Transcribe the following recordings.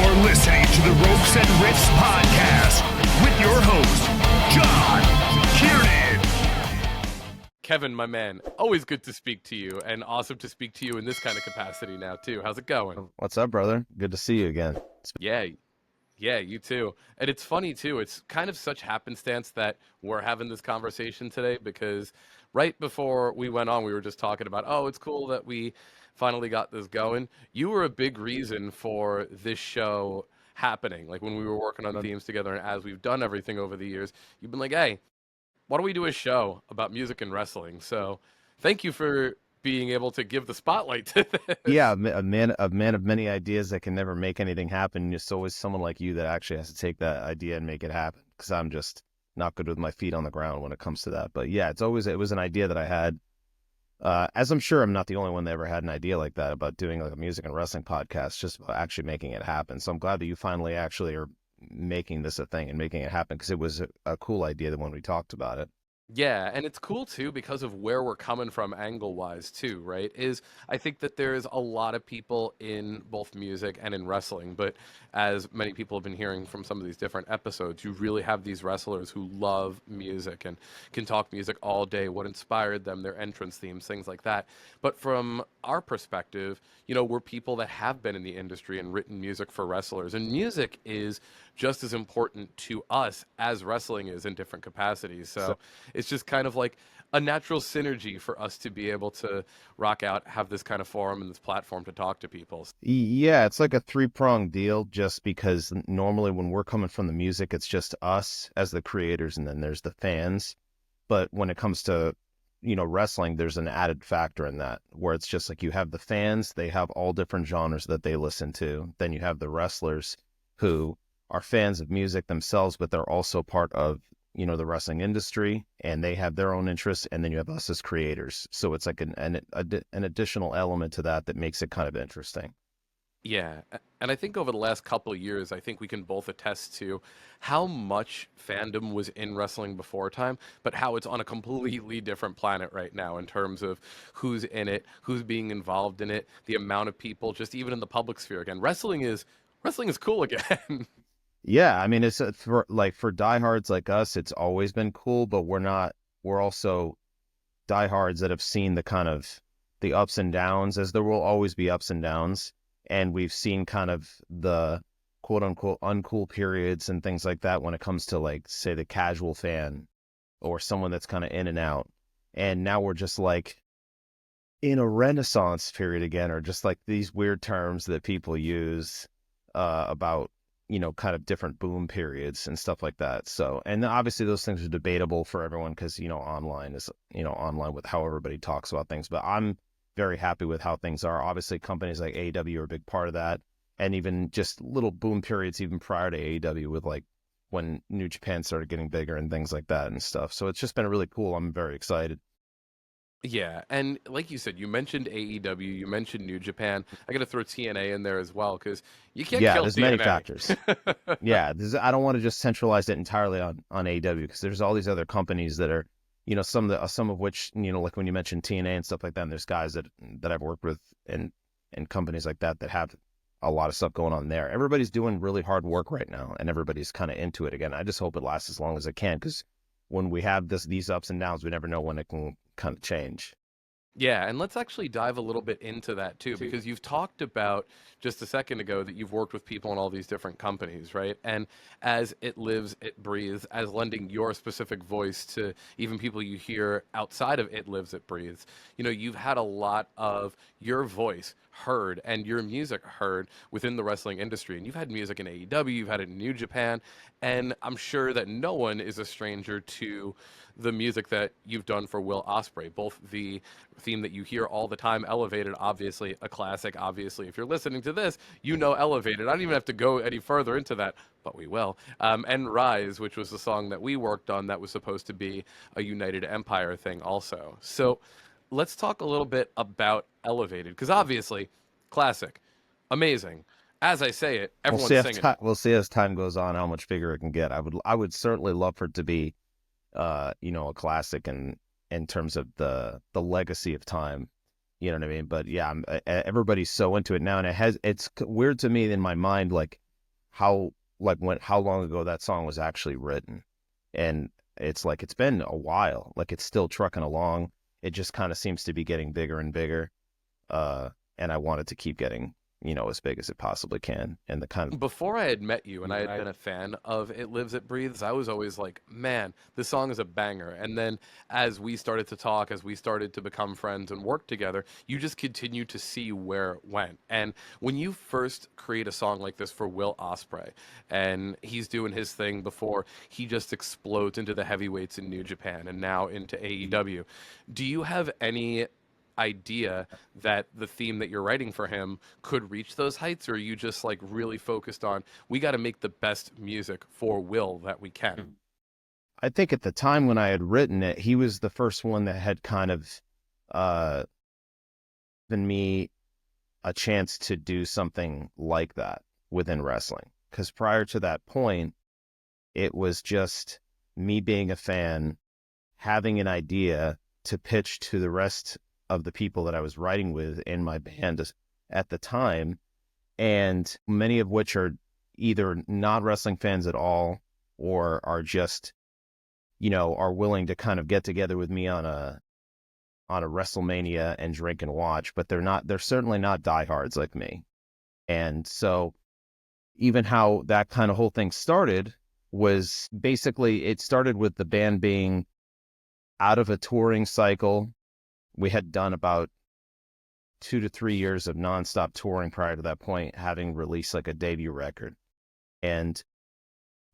are listening to the Ropes and Riffs podcast with your host, John Kiernan. Kevin, my man, always good to speak to you, and awesome to speak to you in this kind of capacity now, too. How's it going? What's up, brother? Good to see you again. Yeah, you too. And it's funny, too. It's kind of such happenstance that we're having this conversation today, because right before we went on, we were just talking about, oh, it's cool that we finally got this going. You were a big reason for this show happening. Like when we were working on themes together, and as we've done everything over the years, you've been like, hey, why don't we do a show about music and wrestling? So thank you for being able to give the spotlight to this. Yeah, a man of many ideas that can never make anything happen. It's always someone like you that actually has to take that idea and make it happen, because I'm just not good with my feet on the ground when it comes to that. But yeah, it was an idea that I had. As I'm sure I'm not the only one that ever had an idea like that about doing like a music and wrestling podcast, just about actually making it happen. So I'm glad that you finally actually are making this a thing and making it happen, because it was a cool idea that when we talked about it. Yeah, and it's cool too because of where we're coming from angle-wise too, right? I think that there's a lot of people in both music and in wrestling, but as many people have been hearing from some of these different episodes, you really have these wrestlers who love music and can talk music all day, what inspired them, their entrance themes, things like that. But from our perspective, we're people that have been in the industry and written music for wrestlers, and music is just as important to us as wrestling is in different capacities. So it's just kind of like a natural synergy for us to be able to rock out, have this kind of forum and this platform to talk to people. Yeah, it's like a three-pronged deal, just because normally when we're coming from the music, it's just us as the creators, and then there's the fans. But when it comes to, wrestling, there's an added factor in that, where it's just like you have the fans, they have all different genres that they listen to. Then you have the wrestlers who are fans of music themselves, but they're also part of, the wrestling industry, and they have their own interests. And then you have us as creators. So it's like an additional element to that makes it kind of interesting. Yeah, and I think over the last couple of years, I think we can both attest to how much fandom was in wrestling before time, but how it's on a completely different planet right now in terms of who's in it, who's being involved in it, the amount of people, just even in the public sphere. Again, wrestling is cool again. Yeah, I mean, it's for diehards like us, it's always been cool, but we're also diehards that have seen the kind of the ups and downs, as there will always be ups and downs. And we've seen kind of the quote unquote uncool periods and things like that when it comes to, like, say, the casual fan or someone that's kind of in and out. And now we're just like in a renaissance period again, or just like these weird terms that people use about, kind of different boom periods and stuff like that. So, and obviously those things are debatable for everyone, because, online is, online with how everybody talks about things. But I'm very happy with how things are. Obviously, companies like AEW are a big part of that. And even just little boom periods even prior to AEW, with like when New Japan started getting bigger and things like that and stuff. So it's just been really cool. I'm very excited. Yeah, and like you said, you mentioned AEW, you mentioned New Japan. I got to throw TNA in there as well, because you can't kill there's TNA. many factors. Yeah, I don't want to just centralize it entirely on AEW, because there's all these other companies that are, some of which, like when you mentioned TNA and stuff like that, and there's guys that I've worked with and companies like that have a lot of stuff going on there. Everybody's doing really hard work right now, and everybody's kind of into it again. I just hope it lasts as long as it can, because when we have these ups and downs, we never know when it can kind of change. Yeah, and let's actually dive a little bit into that too, because you've talked about just a second ago that you've worked with people in all these different companies, right? And as it lives, it breathes, as lending your specific voice to even people you hear outside of It Lives, It Breathes, you've had a lot of your voice heard and your music heard within the wrestling industry. And you've had music in AEW, you've had it in New Japan, and I'm sure that no one is a stranger to the music that you've done for Will Ospreay, both the theme that you hear all the time, Elevated, obviously a classic. Obviously, if you're listening to this, Elevated. I don't even have to go any further into that, but we will. And Rise, which was the song that we worked on that was supposed to be a United Empire thing also. So let's talk a little bit about Elevated, because obviously, classic, amazing. As I say it, everyone's singing. We'll see as time goes on how much bigger it can get. I would certainly love for it to be a classic in terms of the legacy of time, you know what I mean? But yeah, everybody's so into it now, and it's weird to me in my mind, like how long ago that song was actually written. And it's like, it's been a while, like it's still trucking along. It just kind of seems to be getting bigger and bigger. And I want it to keep getting, as big as it possibly can. And the kind of, Before I had met you and I had been a fan of It Lives, It Breathes, I was always like, man, this song is a banger. And then as we started to talk, as we started to become friends and work together, you just continue to see where it went. And when you first create a song like this for Will Ospreay, and he's doing his thing before he just explodes into the heavyweights in New Japan and now into AEW, do you have any idea that the theme that you're writing for him could reach those heights, or are you just like really focused on, we got to make the best music for Will that we can? I think at the time when I had written it, he was the first one that had kind of uh, given me a chance to do something like that within wrestling. Because prior to that point, it was just me being a fan, having an idea to pitch to the rest of the people that I was writing with in my band at the time, and many of which are either not wrestling fans at all, or are just, are willing to kind of get together with me on a WrestleMania and drink and watch, but they're certainly not diehards like me. And so even how that kind of whole thing started was basically, it started with the band being out of a touring cycle. We had done about 2 to 3 years of nonstop touring prior to that point, having released like a debut record. And,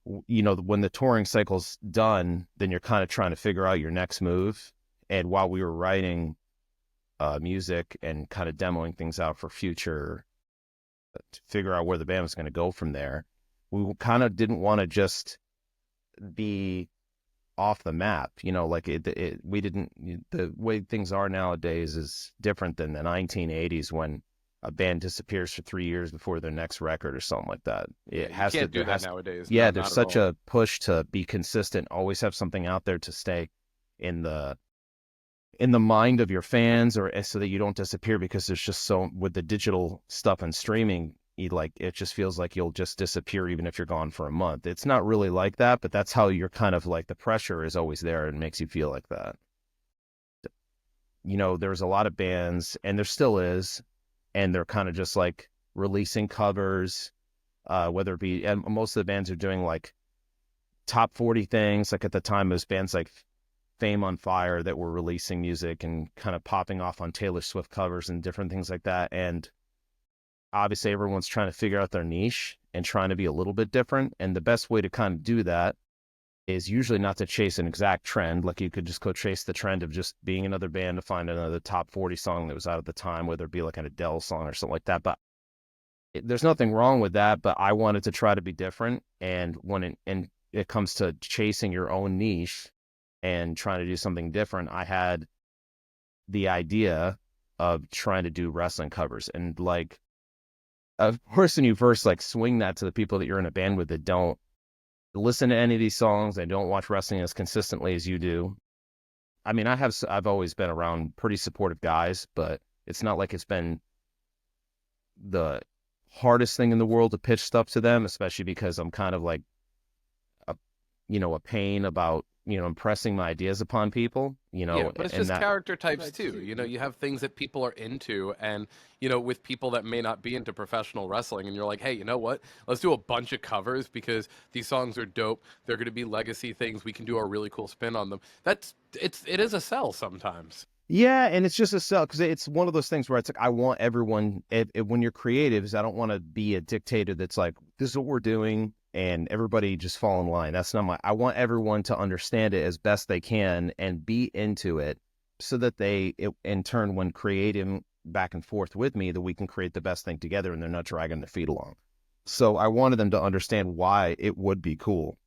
when the touring cycle's done, then you're kind of trying to figure out your next move. And while we were writing music and kind of demoing things out for future, to figure out where the band was going to go from there, we kind of didn't want to just be off the map, like we didn't, the way things are nowadays is different than the 1980s when a band disappears for 3 years before their next record or something like that. It has You can't to do that nowadays. Yeah, No, there's not at such all. a push to be consistent, always have something out there to stay in the mind of your fans, or so that you don't disappear, because there's just so, with the digital stuff and streaming, it just feels like you'll just disappear even if you're gone for a month. It's not really like that, but that's how you're kind of like, the pressure is always there and makes you feel like that. There's a lot of bands, and there still is, and they're kind of just like releasing covers, whether it be, and most of the bands are doing like top 40 things. Like at the time, there's bands like Fame on Fire that were releasing music and kind of popping off on Taylor Swift covers and different things like that. And obviously everyone's trying to figure out their niche and trying to be a little bit different. And the best way to kind of do that is usually not to chase an exact trend. Like you could just go chase the trend of just being another band to find another top 40 song that was out at the time, whether it be like an Adele song or something like that. But there's nothing wrong with that, but I wanted to try to be different. And when it comes to chasing your own niche and trying to do something different, I had the idea of trying to do wrestling covers. And like, of course, when you first like swing that to the people that you're in a band with that don't listen to any of these songs, they don't watch wrestling as consistently as you do. I mean, I've always been around pretty supportive guys, but it's not like it's been the hardest thing in the world to pitch stuff to them, especially because I'm kind of like a pain about, impressing my ideas upon people, Yeah, but it's and just that, character types too. You have things that people are into, and with people that may not be into professional wrestling, and you're like, hey, you know what? Let's do a bunch of covers because these songs are dope. They're going to be legacy things. We can do a really cool spin on them. It is a sell sometimes. yeah. And it's just a sell, because it's one of those things where it's like, I want everyone, when you're creatives, I don't want to be a dictator that's like, this is what we're doing and everybody just fall in line. That's not I want everyone to understand it as best they can and be into it, so that in turn, when creating back and forth with me, that we can create the best thing together and they're not dragging their feet along. So I wanted them to understand why it would be cool.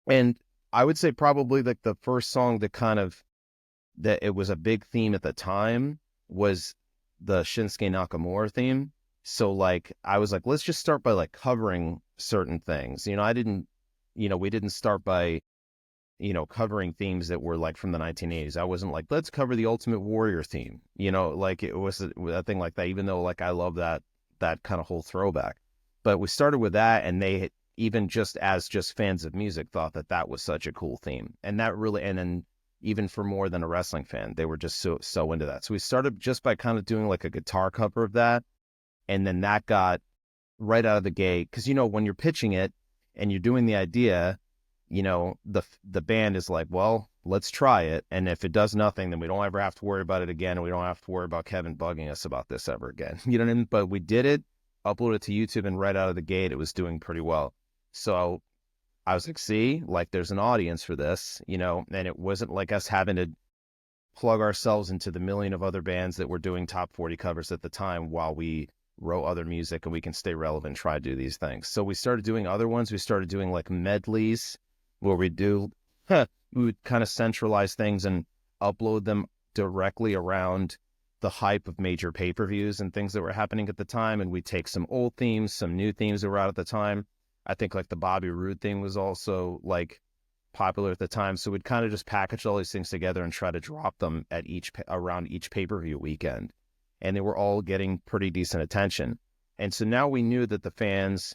And I would say probably like the first song that it was a big theme at the time was the Shinsuke Nakamura theme. So like, I was like, let's just start by like covering certain things. We didn't start by, covering themes that were like from the 1980s. I wasn't like, let's cover the Ultimate Warrior theme. Like it was a thing like that, even though like I love that kind of whole throwback. But we started with that, and they, even just as just fans of music, thought that that was such a cool theme. And that really, and then even for more than a wrestling fan, they were just so into that. So we started just by kind of doing like a guitar cover of that. And then that got right out of the gate. Because, when you're pitching it and you're doing the idea, the band is like, well, let's try it. And if it does nothing, then we don't ever have to worry about it again. And we don't have to worry about Kevin bugging us about this ever again. You know what I mean? But we did it, uploaded it to YouTube, and right out of the gate, it was doing pretty well. So I was like, see, like there's an audience for this, and it wasn't like us having to plug ourselves into the million of other bands that were doing top 40 covers at the time while we wrote other music, and we can stay relevant and try to do these things. So we started doing other ones. We started doing like medleys where we would kind of centralize things and upload them directly around the hype of major pay-per-views and things that were happening at the time. And we take some old themes, some new themes that were out at the time. I think like the Bobby Roode thing was also like popular at the time. So we'd kind of just package all these things together and try to drop them at around each pay-per-view weekend. And they were all getting pretty decent attention. And so now we knew that the fans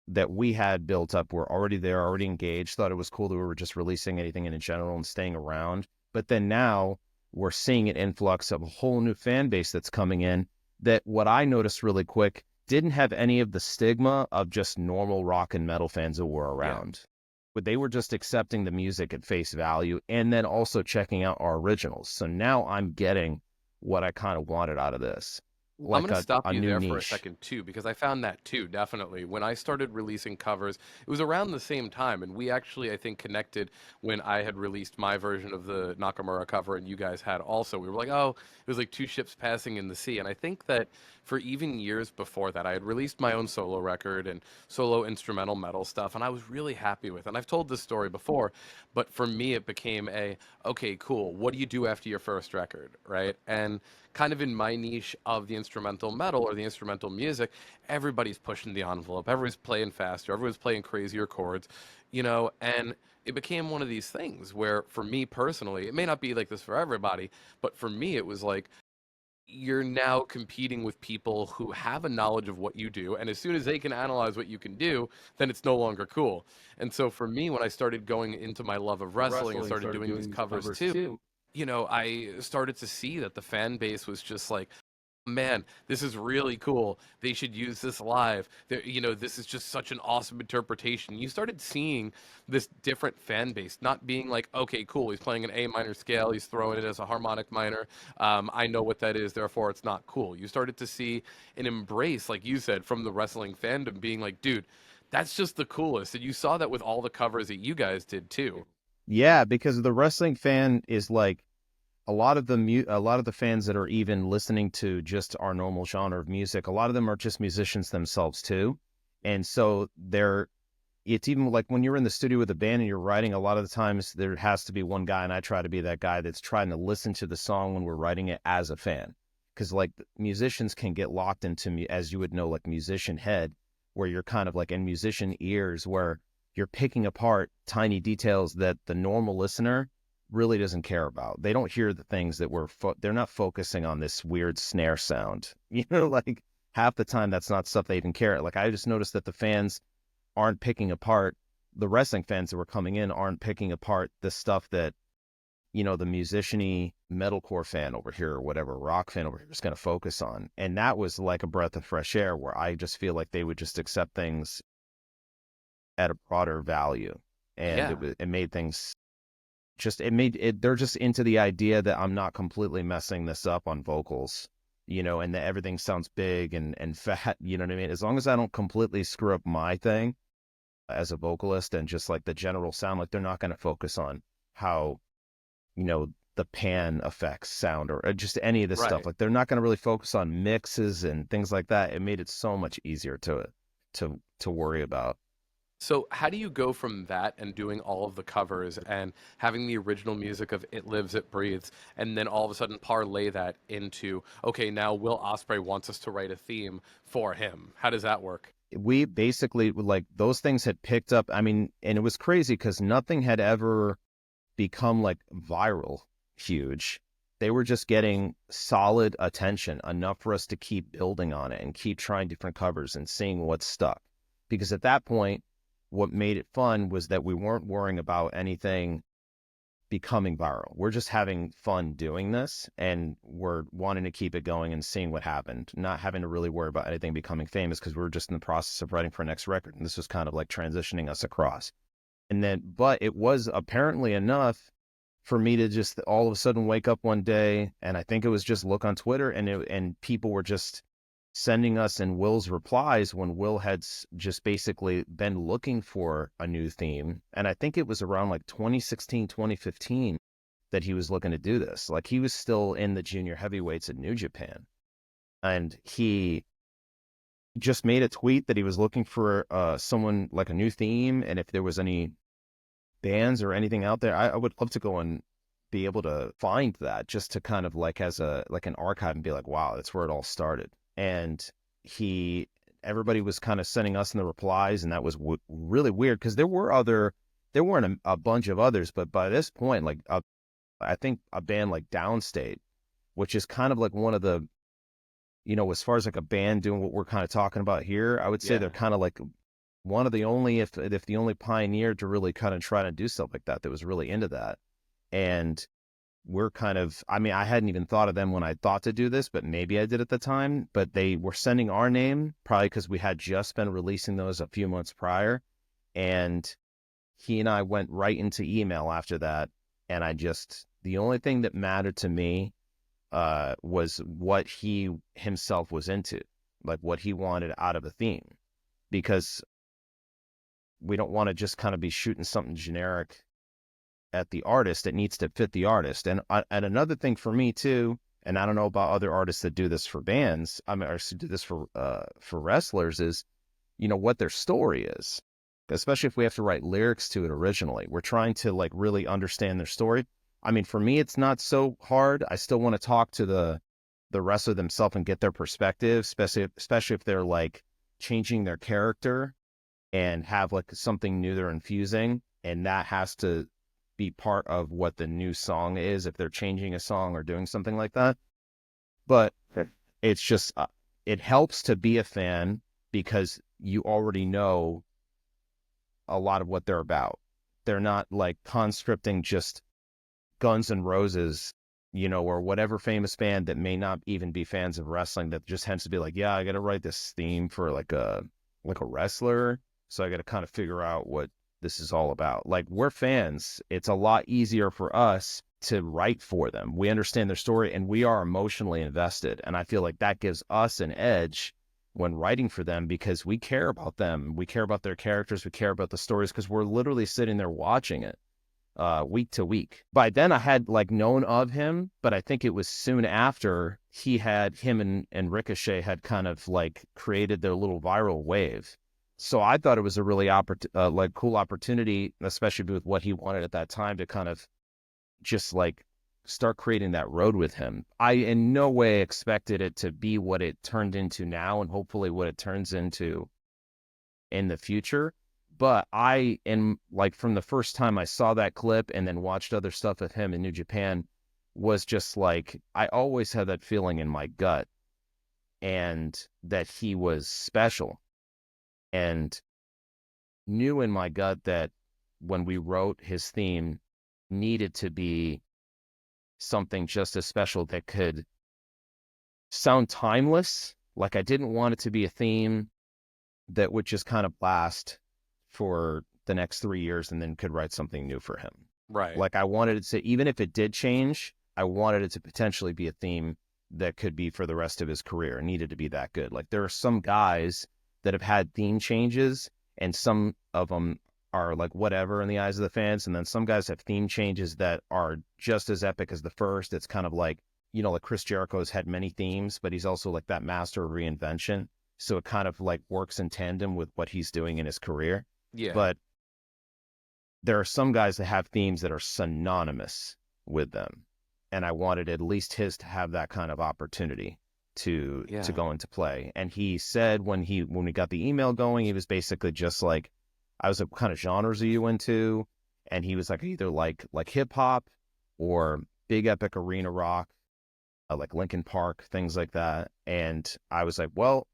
that we had built up were already there, already engaged, thought it was cool that we were just releasing anything in general and staying around. But then now we're seeing an influx of a whole new fan base that's coming in that, what I noticed really quick, didn't have any of the stigma of just normal rock and metal fans that were around. Yeah. But they were just accepting the music at face value and then also checking out our originals. So now I'm getting what I kind of wanted out of this. Like I'm going to stop you there niche. for a second, too, because I found that, too, definitely. When I started releasing covers, it was around the same time, and we actually, I think, connected when I had released my version of the Nakamura cover, and you guys had also. We were like, oh, it was like two ships passing in the sea, and I think that for even years before that, I had released my own solo record and solo instrumental metal stuff, and I was really happy with it. And I've told this story before, but for me, it became okay, cool, what do you do after your first record, right? And kind of in my niche of the instrumental metal or the instrumental music, everybody's pushing the envelope. Everyone's playing faster. Everyone's playing crazier chords, and it became one of these things where, for me personally, it may not be like this for everybody, but for me, it was like, you're now competing with people who have a knowledge of what you do, and as soon as they can analyze what you can do, then it's no longer cool. And so for me, when I started going into my love of wrestling and started doing these covers too, I started to see that the fan base was just like, man, this is really cool. They should use this live. This is just such an awesome interpretation. You started seeing this different fan base, not being like, okay, cool, he's playing an A minor scale, he's throwing it as a harmonic minor. I know what that is, therefore it's not cool. You started to see an embrace, like you said, from the wrestling fandom being like, dude, that's just the coolest. And you saw that with all the covers that you guys did too. Yeah, because the wrestling fan is like, a lot of the fans that are even listening to just our normal genre of music, a lot of them are just musicians themselves too. And so it's even like when you're in the studio with a band and you're writing, a lot of the times there has to be one guy, and I try to be that guy that's trying to listen to the song when we're writing it as a fan. Because like musicians can get locked into, as you would know, like musician head, where you're kind of like in musician ears, where you're picking apart tiny details that the normal listener really doesn't care about. They don't hear the things that they're not focusing on this weird snare sound. Like half the time that's not stuff they even care. Like I just noticed that the fans aren't picking apart, the wrestling fans that were coming in aren't picking apart the stuff that, the musician-y metalcore fan over here or whatever rock fan over here is going to focus on. And that was like a breath of fresh air, where I just feel like they would just accept things at a broader value. And it made things they're just into the idea that I'm not completely messing this up on vocals, and that everything sounds big and fat, you know what I mean? As long as I don't completely screw up my thing as a vocalist and just like the general sound, like they're not going to focus on how, the pan effects sound or just any of this stuff. Like they're not going to really focus on mixes and things like that. It made it so much easier to worry about. So how do you go from that and doing all of the covers and having the original music of It Lives, It Breathes, and then all of a sudden parlay that into, okay, now Will Ospreay wants us to write a theme for him? How does that work? We basically, like, those things had picked up. I mean, and it was crazy because nothing had ever become like viral huge They were just getting solid attention, enough for us to keep building on it and keep trying different covers and seeing what stuck. Because at that point, what made it fun was that we weren't worrying about anything becoming viral. We're just having fun doing this, and we're wanting to keep it going and seeing what happened, not having to really worry about anything becoming famous, because we were just in the process of writing for our next record. And this was kind of like transitioning us across. And then, but it was apparently enough for me to just all of a sudden wake up one day, and I think it was just look on Twitter, and people were just sending us in Will's replies when Will had just basically been looking for a new theme. And I think it was around like 2016, 2015 that he was looking to do this. Like, he was still in the junior heavyweights at New Japan. And he just made a tweet that he was looking for someone, like a new theme. And if there was any bands or anything out there, I would love to go and be able to find that, just to kind of like as a, like an archive, and be like, wow, that's where it all started. And everybody was kind of sending us in the replies, and that was really weird, because there weren't a bunch of others, but by this point, like I think a band like Downstate, which is kind of like one of the, as far as like a band doing what we're kind of talking about here, I would say they're kind of like one of the only, if the only pioneer to really kind of try to do stuff like that was really into that. And we're kind of, I mean, I hadn't even thought of them when I thought to do this, but maybe I did at the time. But they were sending our name, probably because we had just been releasing those a few months prior. And he and I went right into email after that. And the only thing that mattered to me was what he himself was into, like what he wanted out of a theme. Because we don't want to just kind of be shooting something generic at the artist. It needs to fit the artist. And another thing for me too, and I don't know about other artists that do this for bands, I mean, or do this for wrestlers, is, what their story is. Especially if we have to write lyrics to it originally. We're trying to like really understand their story. I mean, for me, it's not so hard. I still want to talk to the wrestler themselves and get their perspective, especially if they're like changing their character and have like something new they're infusing. And that has to be part of what the new song is, if they're changing a song or doing something like that. But it's just, it helps to be a fan because you already know a lot of what they're about. They're not like conscripting just Guns N' Roses, or whatever famous band that may not even be fans of wrestling, that just tends to be like, yeah, I got to write this theme for like a wrestler. So I got to kind of figure out what this is all about. Like, we're fans. It's a lot easier for us to write for them. We understand their story and we are emotionally invested. And I feel like that gives us an edge when writing for them, because we care about them. We care about their characters. We care about the stories, because we're literally sitting there watching it week to week. By then I had like known of him, but I think it was soon after him and Ricochet had kind of like created their little viral wave. So I thought it was a really cool opportunity, especially with what he wanted at that time, to kind of just like start creating that road with him. I in no way expected it to be what it turned into now, and hopefully what it turns into in the future. But from the first time I saw that clip and then watched other stuff of him in New Japan, was just like, I always had that feeling in my gut, and that he was special. And knew in my gut that when we wrote his theme, needed to be something just as special that could sound timeless. Like, I didn't want it to be a theme that would just kind of last for the next 3 years and then could write something new for him. Right. Like, I wanted it to, even if it did change, I wanted it to potentially be a theme that could be for the rest of his career. It needed to be that good. Like, there are some guys that have had theme changes, and some of them are like whatever in the eyes of the fans, and then some guys have theme changes that are just as epic as the first. It's kind of like, like Chris Jericho's had many themes, but he's also like that master of reinvention. So it kind of like works in tandem with what he's doing in his career. Yeah. But there are some guys that have themes that are synonymous with them, and I wanted at least his to have that kind of opportunity to go into play. And he said when we got the email going, he was basically just like, I was like, what kind of genres are you into? And he was like, either like hip hop or big epic arena rock, like Linkin Park, things like that. And I was like, well,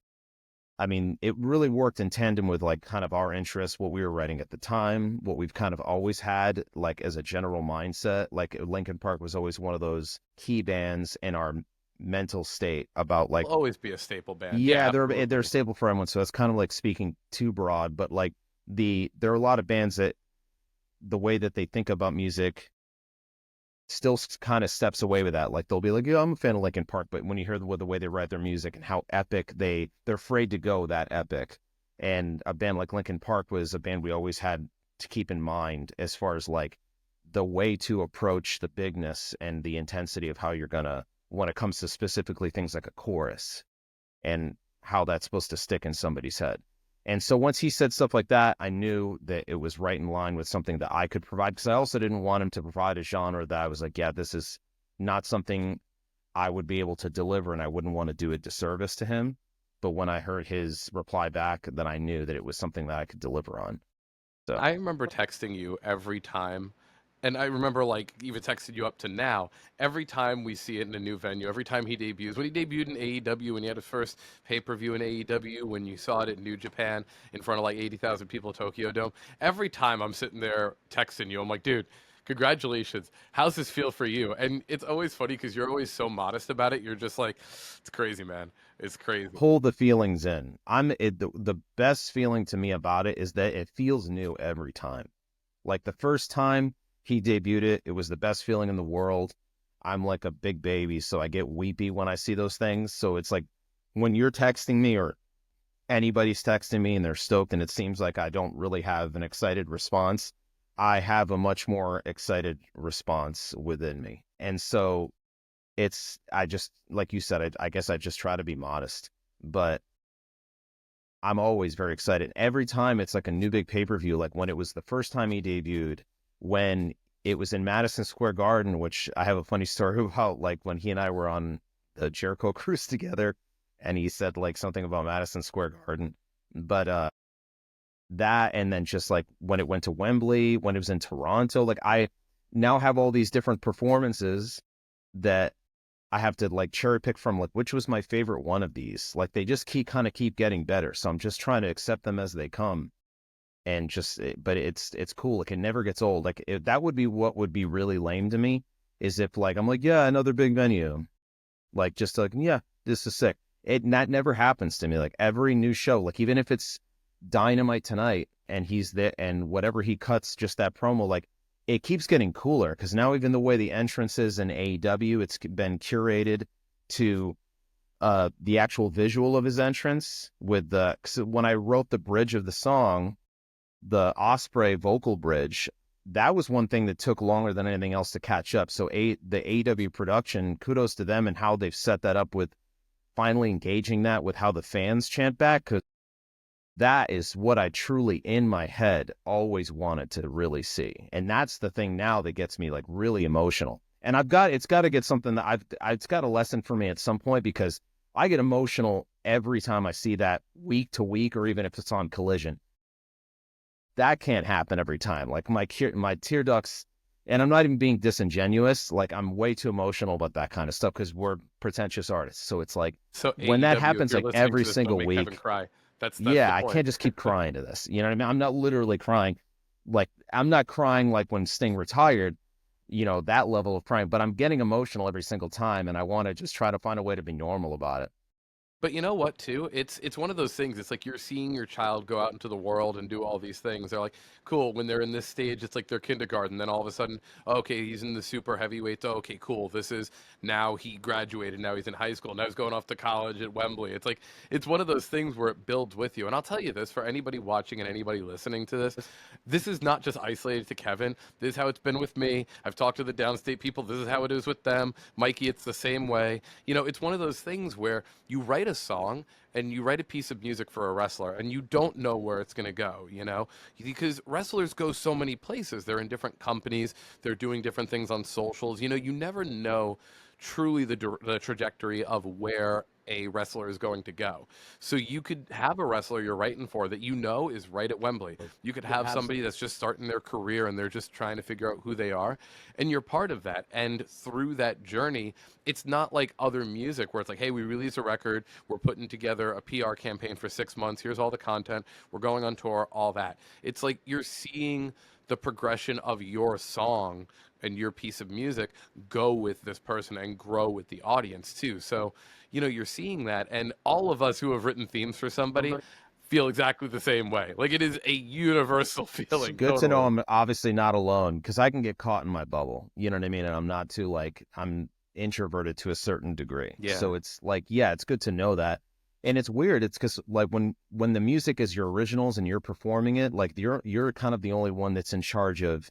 I mean, it really worked in tandem with like kind of our interests, what we were writing at the time, what we've kind of always had like as a general mindset. Like Linkin Park was always one of those key bands in our mental state about like, Will always be a staple band. yeah, Yeah, they're absolutely. stable for everyone. So it's kind of like speaking too broad, but like there are a lot of bands that the way that they think about music still kind of steps away with that. Like they'll be like, yeah, I'm a fan of Linkin Park, but when you hear the way they write their music and how epic they're afraid to go that epic. And a band like Linkin Park was a band we always had to keep in mind as far as like the way to approach the bigness and the intensity of how you're gonna when it comes to specifically things like a chorus and how that's supposed to stick in somebody's head. And so once he said stuff like that, I knew that it was right in line with something that I could provide, because I also didn't want him to provide a genre that I was like, yeah, this is not something I would be able to deliver, and I wouldn't want to do a disservice to him. But when I heard his reply back, then I knew that it was something that I could deliver on. So I remember texting you every time, and I remember like even texting you up to now. Every time we see it in a new venue, every time he debuts, when he debuted in AEW, when he had his first pay-per-view in AEW, when you saw it at New Japan in front of like 80,000 people at Tokyo Dome, every time I'm sitting there texting you, I'm like, dude, congratulations. How's this feel for you? And it's always funny because you're always so modest about it. You're just like, it's crazy, man. It's crazy. pull the feelings in. The best feeling to me about it is that it feels new every time. Like the first time he debuted it, it was the best feeling in the world. I'm like a big baby, so I get weepy when I see those things. So it's like when you're texting me or anybody's texting me and they're stoked and it seems like I don't really have an excited response, I have a much more excited response within me. And so I just, like you said, I guess I just try to be modest, but I'm always very excited. Every time it's like a new big pay-per-view, like when it was the first time he debuted, when it was in Madison Square Garden, which I have a funny story about, like when he and I were on the Jericho cruise together and he said like something about Madison Square Garden. But that, and then just like when it went to Wembley, when it was in Toronto, like I now have all these different performances that I have to like cherry pick from, like which was my favorite one of these. Like they just keep getting better. So I'm just trying to accept them as they come. And just, but it's cool. Like it never gets old. Like that would be what would be really lame to me, is if like I'm like, yeah, another big venue, like just like, yeah, this is sick. That never happens to me. Like every new show, like even if it's Dynamite tonight and he's there and whatever he cuts, just that promo, like it keeps getting cooler, because now even the way the entrance is in AEW, it's been curated to the actual visual of his entrance with so when I wrote the bridge of the song, the Ospreay vocal bridge, that was one thing that took longer than anything else to catch up. So the AEW production, kudos to them and how they've set that up with finally engaging that with how the fans chant back, because that is what I truly in my head always wanted to really see. And that's the thing now that gets me like really emotional. And it's got to get something that it's got a lesson for me at some point, because I get emotional every time I see that week to week, or even if it's on Collision. That can't happen every time. Like my tear ducts, and I'm not even being disingenuous. Like I'm way too emotional about that kind of stuff because we're pretentious artists. So it's like So when that AEW, if happens you're like listening every to this, don't single make Kevin week, cry. That's yeah, the I point. can't just keep crying to this. You know what I mean? I'm not literally crying. Like I'm not crying like when Sting retired, that level of crying, but I'm getting emotional every single time. And I want to just try to find a way to be normal about it. But you know what, too? It's one of those things. It's like you're seeing your child go out into the world and do all these things. They're like, cool. When they're in this stage, it's like they're kindergarten. Then all of a sudden, okay, he's in the super heavyweights. Oh, okay, cool. This is now he graduated. Now he's in high school. Now he's going off to college at Wembley. It's like it's one of those things where it builds with you. And I'll tell you this, for anybody watching and anybody listening to this is not just isolated to Kevin. This is how it's been with me. I've talked to the downstate people. This is how it is with them. Mikey, it's the same way. It's one of those things where you write a song and you write a piece of music for a wrestler and you don't know where it's going to go, because wrestlers go so many places. They're in different companies. They're doing different things on socials. You never know truly the trajectory of where a wrestler is going to go. So you could have a wrestler you're writing for that you know is right at Wembley. You could have somebody that's just starting their career and they're just trying to figure out who they are, and you're part of that. And through that journey, it's not like other music where it's like, hey, we release a record, we're putting together a PR campaign for 6 months, here's all the content, we're going on tour, all that. It's like you're seeing the progression of your song and your piece of music go with this person and grow with the audience too. So, you're seeing that, and all of us who have written themes for somebody feel exactly the same way. Like, it is a universal feeling. It's good to know I'm obviously not alone, because I can get caught in my bubble. You know what I mean? And I'm not too, like, I'm introverted to a certain degree. Yeah. So it's like, yeah, it's good to know that. And it's weird. It's because, like, when the music is your originals and you're performing it, like, you're kind of the only one that's in charge of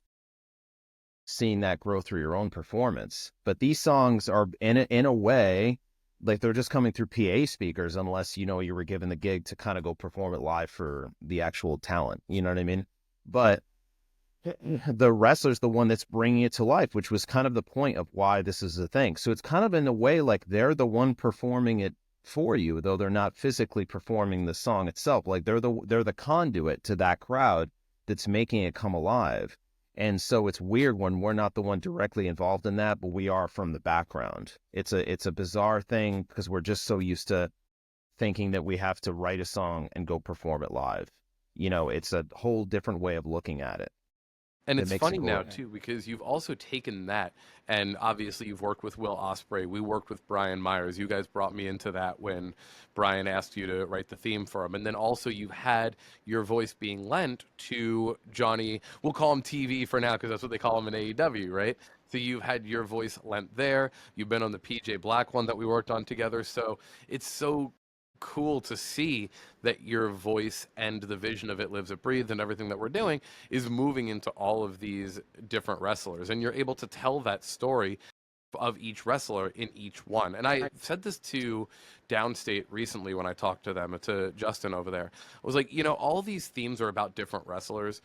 seeing that grow through your own performance. But these songs are in a way, like, they're just coming through PA speakers, unless, you were given the gig to kind of go perform it live for the actual talent. You know what I mean? But the wrestler's the one that's bringing it to life, which was kind of the point of why this is a thing. So it's kind of in a way like they're the one performing it for you, though they're not physically performing the song itself. Like, they're the conduit to that crowd that's making it come alive. And so it's weird when we're not the one directly involved in that, but we are from the background. It's a bizarre thing, because we're just so used to thinking that we have to write a song and go perform it live. It's a whole different way of looking at it. And it's funny now, too, because you've also taken that, and obviously you've worked with Will Ospreay. We worked with Brian Myers. You guys brought me into that when Brian asked you to write the theme for him. And then also you had your voice being lent to Johnny. We'll call him TV for now, because that's what they call him in AEW, right? So you've had your voice lent there. You've been on the PJ Black one that we worked on together. So it's so cool to see that your voice and the vision of It Lives, It Breathes and everything that we're doing is moving into all of these different wrestlers, and you're able to tell that story of each wrestler in each one. And I said this to Downstate recently when I talked to them, to Justin over there. I was like, all these themes are about different wrestlers,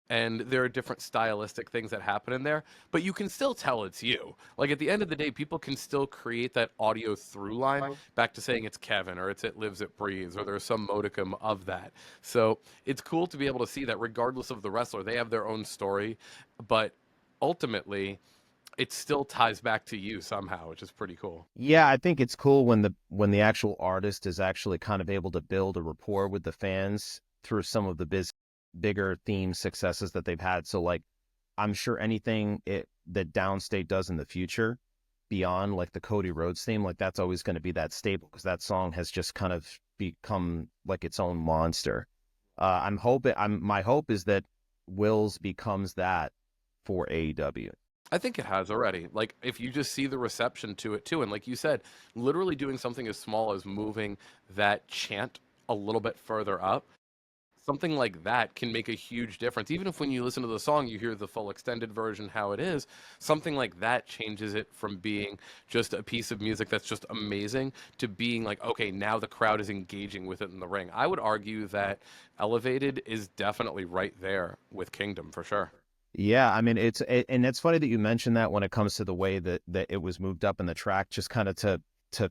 and there are different stylistic things that happen in there, but you can still tell it's you. Like, at the end of the day, people can still create that audio through line back to saying it's Kevin, or it's It Lives, It Breathes, or there's some modicum of that. So it's cool to be able to see that regardless of the wrestler, they have their own story, but ultimately it still ties back to you somehow, which is pretty cool. Yeah, I think it's cool when the actual artist is actually kind of able to build a rapport with the fans through some of the bigger theme successes that they've had. So, like, I'm sure anything that Downstate does in the future beyond, like, the Cody Rhodes theme, like, that's always going to be that staple, because that song has just kind of become like its own monster. My hope is that Will's becomes that for AEW. I think it has already. Like, if you just see the reception to it too, and like you said, literally doing something as small as moving that chant a little bit further up, something like that can make a huge difference. Even if when you listen to the song, you hear the full extended version, how it is, something like that changes it from being just a piece of music that's just amazing to being like, okay, now the crowd is engaging with it in the ring. I would argue that Elevated is definitely right there with Kingdom for sure. Yeah, I mean, and it's funny that you mentioned that when it comes to the way that it was moved up in the track, just kind of to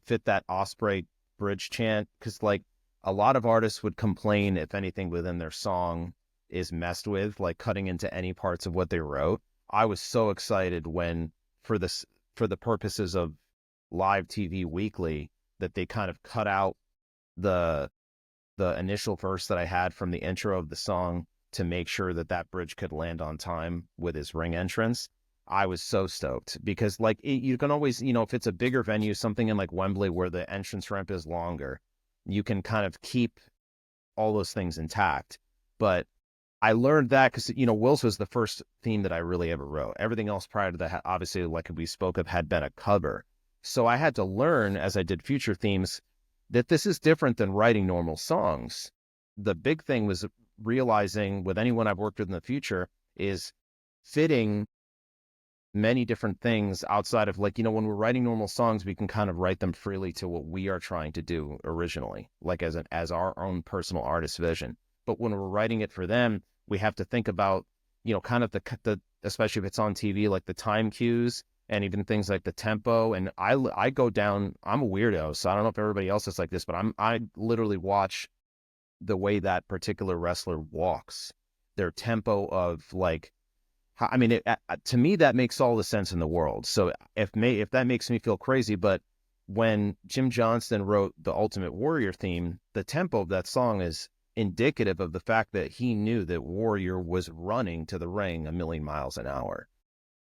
fit that Ospreay bridge chant, because, like, a lot of artists would complain if anything within their song is messed with, like cutting into any parts of what they wrote. I was so excited when, for the purposes of live TV weekly, that they kind of cut out the initial verse that I had from the intro of the song to make sure that bridge could land on time with his ring entrance. I was so stoked, because, like, you can always, if it's a bigger venue, something in like Wembley where the entrance ramp is longer, you can kind of keep all those things intact. But I learned that because, Will's was the first theme that I really ever wrote. Everything else prior to that, obviously, like we spoke of, had been a cover. So I had to learn, as I did future themes, that this is different than writing normal songs. The big thing was realizing, with anyone I've worked with in the future, is fitting many different things outside of, like, when we're writing normal songs, we can kind of write them freely to what we are trying to do originally, like as our own personal artist vision. But when we're writing it for them, we have to think about, kind of the especially if it's on TV, like the time cues and even things like the tempo. And I go down, I'm a weirdo, so I don't know if everybody else is like this, but I literally watch the way that particular wrestler walks, their tempo of like, I mean, to me, that makes all the sense in the world. So if that makes me feel crazy, but when Jim Johnston wrote the Ultimate Warrior theme, the tempo of that song is indicative of the fact that he knew that Warrior was running to the ring a million miles an hour.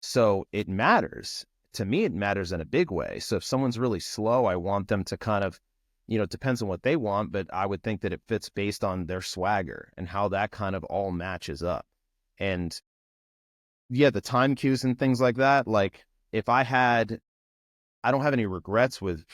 So it matters. To me, it matters in a big way. So if someone's really slow, I want them to kind of, it depends on what they want, but I would think that it fits based on their swagger and how that kind of all matches up. And yeah, the time cues and things like that. Like if I don't have any regrets with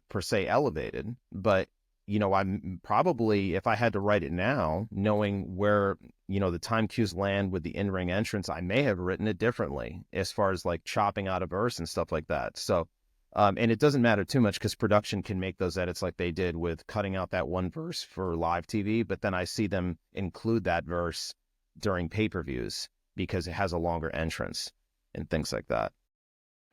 per se Elevated, but I'm probably, if I had to write it now, knowing where, the time cues land with the in-ring entrance, I may have written it differently as far as like chopping out a verse and stuff like that. So, and it doesn't matter too much because production can make those edits like they did with cutting out that one verse for live TV, but then I see them include that verse during pay-per-views because it has a longer entrance and things like that.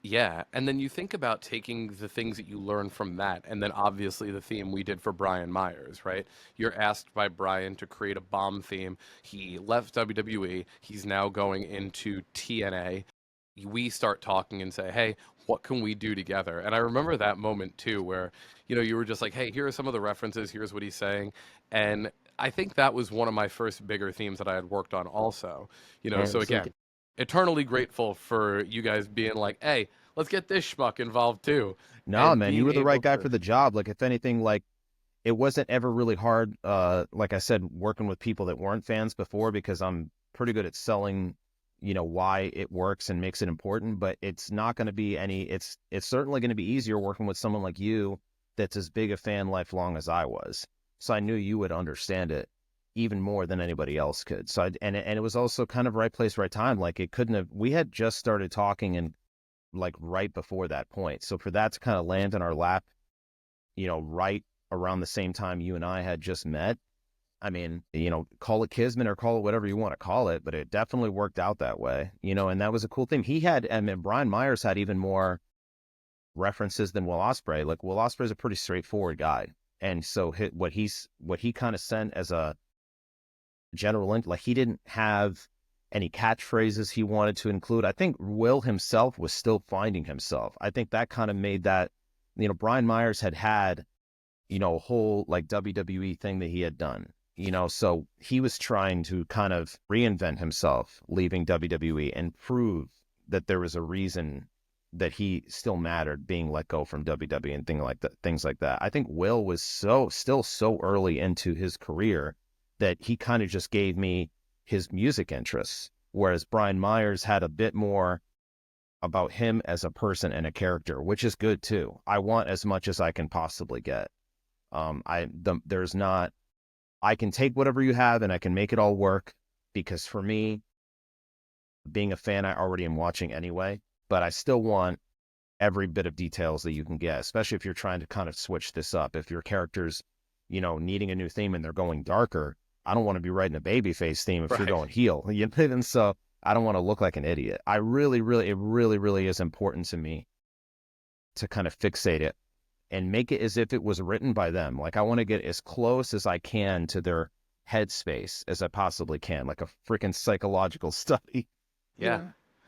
Yeah, and then you think about taking the things that you learn from that, and then obviously the theme we did for Brian Myers, right? You're asked by Brian to create a bomb theme. He left WWE. He's now going into TNA. We start talking and say, hey, what can we do together? And I remember that moment too, where, you were just like, hey, here are some of the references. Here's what he's saying. And I think that was one of my first bigger themes that I had worked on also, And so it's like, again, eternally grateful for you guys being like, hey, let's get this schmuck involved too, no, and man, you being were the right able guy to. for the job. Like, if anything, like, it wasn't ever really hard. Like I said, working with people that weren't fans before, because I'm pretty good at selling, why it works and makes it important. But it's not going to be it's certainly going to be easier working with someone like you that's as big a fan lifelong as I was. So I knew you would understand it even more than anybody else could. So and it was also kind of right place, right time. Like it couldn't have. We had just started talking and like right before that point. So for that to kind of land in our lap, right around the same time you and I had just met, I mean, call it kismet or call it whatever you want to call it, but it definitely worked out that way, and that was a cool thing. I mean, Brian Myers had even more references than Will Ospreay. Like Will Ospreay's a pretty straightforward guy. And so what he kind of sent as a general, like he didn't have any catchphrases he wanted to include. I think Will himself was still finding himself. I think that kind of made that, Brian Myers had, a whole like WWE thing that he had done, so he was trying to kind of reinvent himself, leaving WWE and prove that there was a reason that he still mattered being let go from WWE and things like that. I think Will was still so early into his career that he kind of just gave me his music interests, whereas Brian Myers had a bit more about him as a person and a character, which is good too. I want as much as I can possibly get. There's not, I can take whatever you have and I can make it all work, because for me, being a fan, I already am watching anyway, but I still want every bit of details that you can get, especially if you're trying to kind of switch this up. If your character's, needing a new theme and they're going darker, I don't want to be writing a babyface theme if you're Right. going heel. And so I don't want to look like an idiot. It really is important to me to kind of fixate it and make it as if it was written by them. Like I want to get as close as I can to their headspace as I possibly can, like a freaking psychological study. Yeah. Yeah.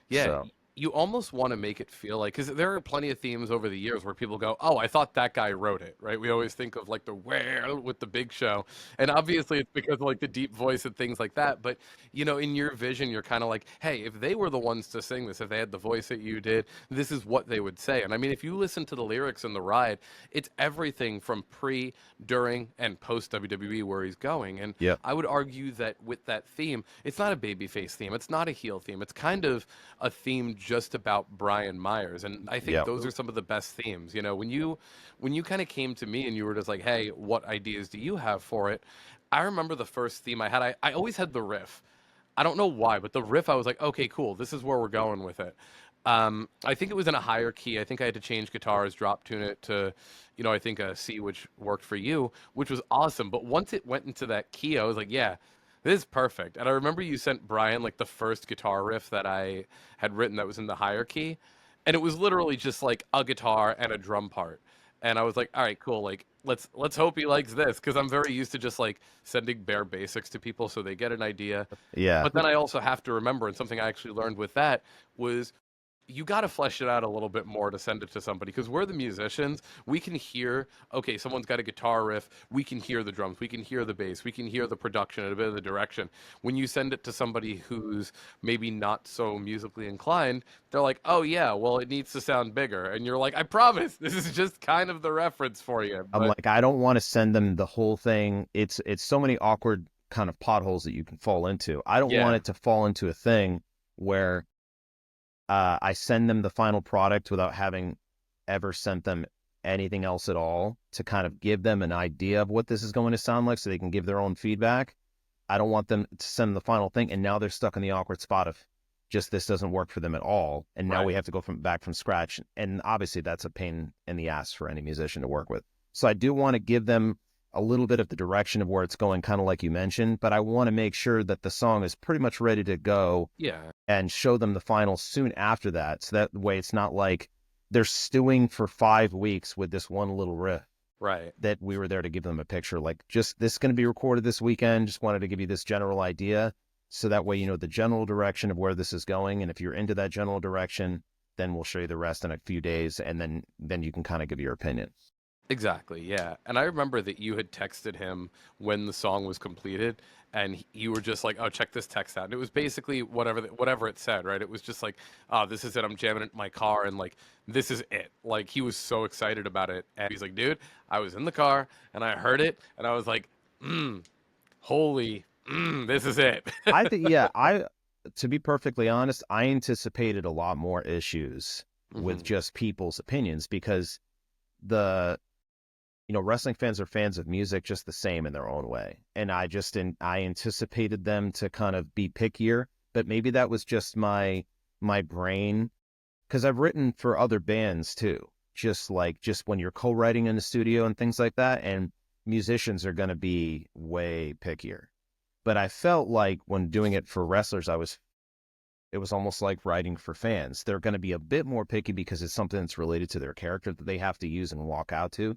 Yeah, So you almost want to make it feel like, because there are plenty of themes over the years where people go, "Oh, I thought that guy wrote it," right? We always think of like the where with the Big Show, and obviously it's because of like the deep voice and things like that. But in your vision, you're kind of like, "Hey, if they were the ones to sing this, if they had the voice that you did, this is what they would say." And I mean, if you listen to the lyrics in the ride, it's everything from pre, during, and post WWE where he's going. And yeah, I would argue that with that theme, it's not a babyface theme, it's not a heel theme, it's kind of a theme just about Brian Myers. And I think yeah, those are some of the best themes. When you kind of came to me and you were just like, hey, what ideas do you have for it? I remember the first theme I had, I always had the riff. I don't know why, but the riff, I was like, okay, cool, this is where we're going with it. I think it was in a higher key. I think I had to change guitars, drop tune it to, I think a C, which worked for you, which was awesome. But once it went into that key, I was like, yeah, this is perfect. And I remember you sent Brian like the first guitar riff that I had written that was in the higher key. And it was literally just like a guitar and a drum part. And I was like, all right, cool. Like, let's hope he likes this, because I'm very used to just like sending bare basics to people so they get an idea. Yeah. But then I also have to remember, and something I actually learned with that was you got to flesh it out a little bit more to send it to somebody, because we're the musicians. We can hear, okay, someone's got a guitar riff. We can hear the drums. We can hear the bass. We can hear the production and a bit of the direction. When you send it to somebody who's maybe not so musically inclined, they're like, oh, yeah, well, it needs to sound bigger. And you're like, I promise, this is just kind of the reference for you. I'm But like, I don't want to send them the whole thing. It's so many awkward kind of potholes that you can fall into. I don't want yeah, it to fall into a thing where I send them the final product without having ever sent them anything else at all to kind of give them an idea of what this is going to sound like so they can give their own feedback. I don't want them to send the final thing and now they're stuck in the awkward spot of just this doesn't work for them at all. And now we right. have to go back from scratch. And obviously that's a pain in the ass for any musician to work with. So I do want to give them a little bit of the direction of where it's going, kind of like you mentioned, but I want to make sure that the song is pretty much ready to go Yeah, and show them the final soon after that. So that way it's not like they're stewing for 5 weeks with this one little riff right. that we were there to give them a picture. Like, just this is going to be recorded this weekend. Just wanted to give you this general idea. So that way, you know, the general direction of where this is going. And if you're into that general direction, then we'll show you the rest in a few days. And then you can kind of give your opinion. Exactly, yeah. And I remember that you had texted him when the song was completed, and you were just like, "Oh, check this text out." And it was basically whatever it said, right? It was just like, "Oh, this is it. I'm jamming it in my car, and like, this is it." Like, he was so excited about it, and he's like, "Dude, I was in the car and I heard it, and I was like, holy, this is it." I think, yeah, to be perfectly honest, I anticipated a lot more issues with hmm just people's opinions because the wrestling fans are fans of music just the same in their own way. And I anticipated them to kind of be pickier, but maybe that was just my brain, because I've written for other bands too, just when you're co-writing in the studio and things like that, and musicians are going to be way pickier. But I felt like when doing it for wrestlers, it was almost like writing for fans. They're going to be a bit more picky because it's something that's related to their character that they have to use and walk out to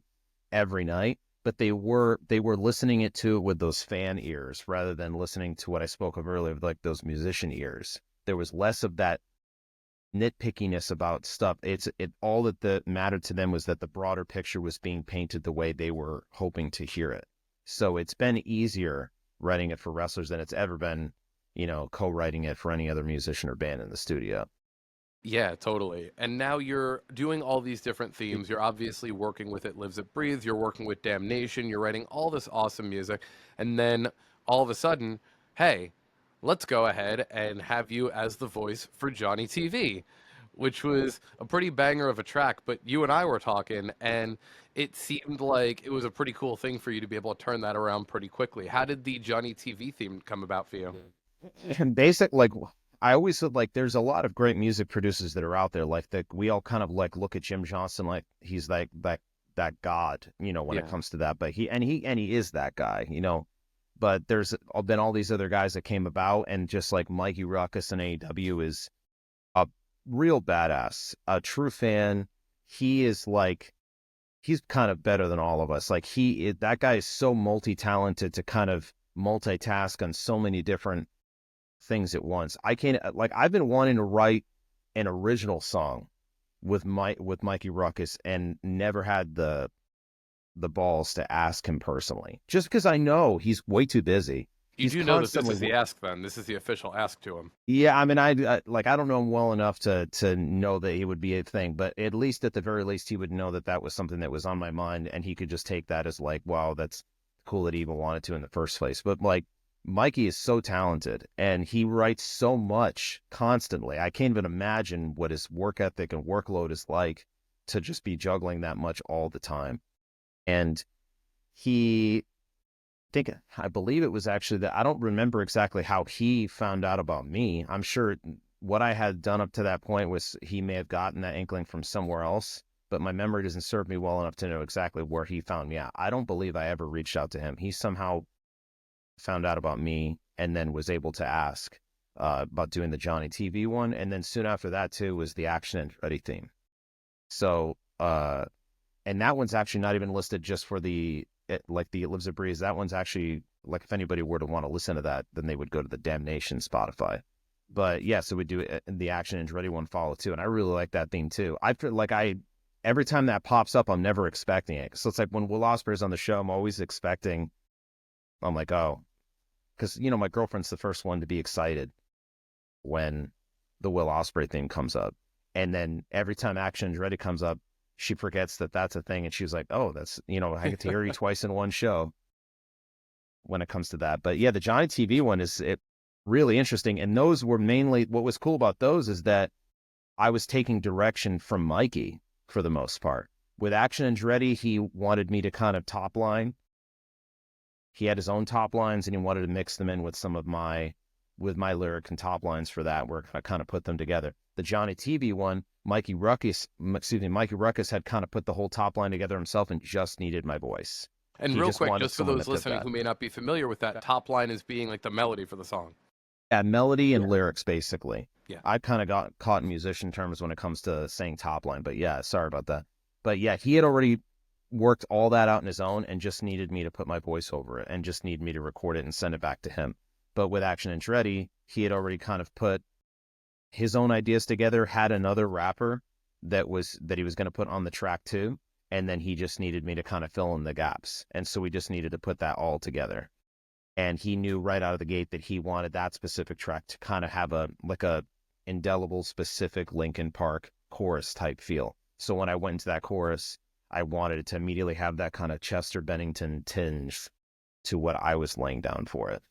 every night. But they were listening it to with those fan ears rather than listening to what I spoke of earlier, like those musician ears. There was less of that nitpickiness about stuff. All that mattered to them was that the broader picture was being painted the way they were hoping to hear it. So it's been easier writing it for wrestlers than it's ever been, co-writing it for any other musician or band in the studio. Yeah, totally. And now you're doing all these different themes. You're obviously working with It Lives, It Breathes. You're working with Damnation. You're writing all this awesome music. And then all of a sudden, hey, let's go ahead and have you as the voice for Johnny TV, which was a pretty banger of a track. But you and I were talking, and it seemed like it was a pretty cool thing for you to be able to turn that around pretty quickly. How did the Johnny TV theme come about for you? And I always said, like, there's a lot of great music producers that are out there. Like, that we all kind of like look at Jim Johnston like he's like that god, when it Yeah. comes to that. But he is that guy. But there's been all these other guys that came about, and just like Mikey Rukus in AEW is a real badass, a true fan. He's kind of better than all of us. Like, that guy is so multi-talented to kind of multitask on so many different things at once. I can't, like, I've been wanting to write an original song with Mikey Rukus and never had the balls to ask him personally, just because I know he's way too busy. You He's do know that this constantly, is the ask, then. This is the official ask to him. yeah. I mean, I don't know him well enough to know that he would be a thing, but at least at the very least, he would know that was something that was on my mind, and he could just take that as like, wow, that's cool that he even wanted to in the first place. But like, Mikey is so talented, and he writes so much constantly. I can't even imagine what his work ethic and workload is like to just be juggling that much all the time. And he I believe it was actually that, I don't remember exactly how he found out about me. I'm sure what I had done up to that point was he may have gotten that inkling from somewhere else, but my memory doesn't serve me well enough to know exactly where he found me out. I don't believe I ever reached out to him. He somehow found out about me and then was able to ask. about doing the Johnny TV one. And then soon after that too was the Action Andretti theme. So, and that one's actually not even listed just for like the It Lives, It Breathes. That one's actually, like, if anybody were to want to listen to that, then they would go to the Damnation Spotify. But yeah, so we do it, and the Action Andretti one follow too. And I really like that theme too. I feel like every time that pops up, I'm never expecting it. So it's like when Will Ospreay is on the show, I'm always expecting, I'm like, oh, because, you know, my girlfriend's the first one to be excited when the Will Ospreay theme comes up. And then every time Action Andretti comes up, she forgets that that's a thing. And she's like, oh, that's, you know, I get to hear you twice in one show when it comes to that. But yeah, the Johnny TV one is really interesting. And those were mainly, what was cool about those is that I was taking direction from Mikey for the most part. With Action Andretti, he wanted me to kind of top line. He had his own top lines and he wanted to mix them in with some of my lyric and top lines for that, where I kind of put them together. The Johnny TV one, Mikey Rukus had kind of put the whole top line together himself and just needed my voice. And He real just quick, wanted just for someone those to fit listening that. who may not be familiar with that, top line is being like the melody for the song. Yeah, melody and lyrics, basically. Yeah. I kind of got caught in musician terms when it comes to saying top line, but yeah, sorry about that. But yeah, he had already worked all that out on his own and just needed me to put my voice over it and just needed me to record it and send it back to him. But with Action Andretti, he had already kind of put his own ideas together, had another rapper that he was going to put on the track too, and then he just needed me to kind of fill in the gaps. And so we just needed to put that all together. And he knew right out of the gate that he wanted that specific track to kind of have a indelible, specific Linkin Park chorus type feel. So when I went into that chorus, I wanted it to immediately have that kind of Chester Bennington tinge to what I was laying down for it.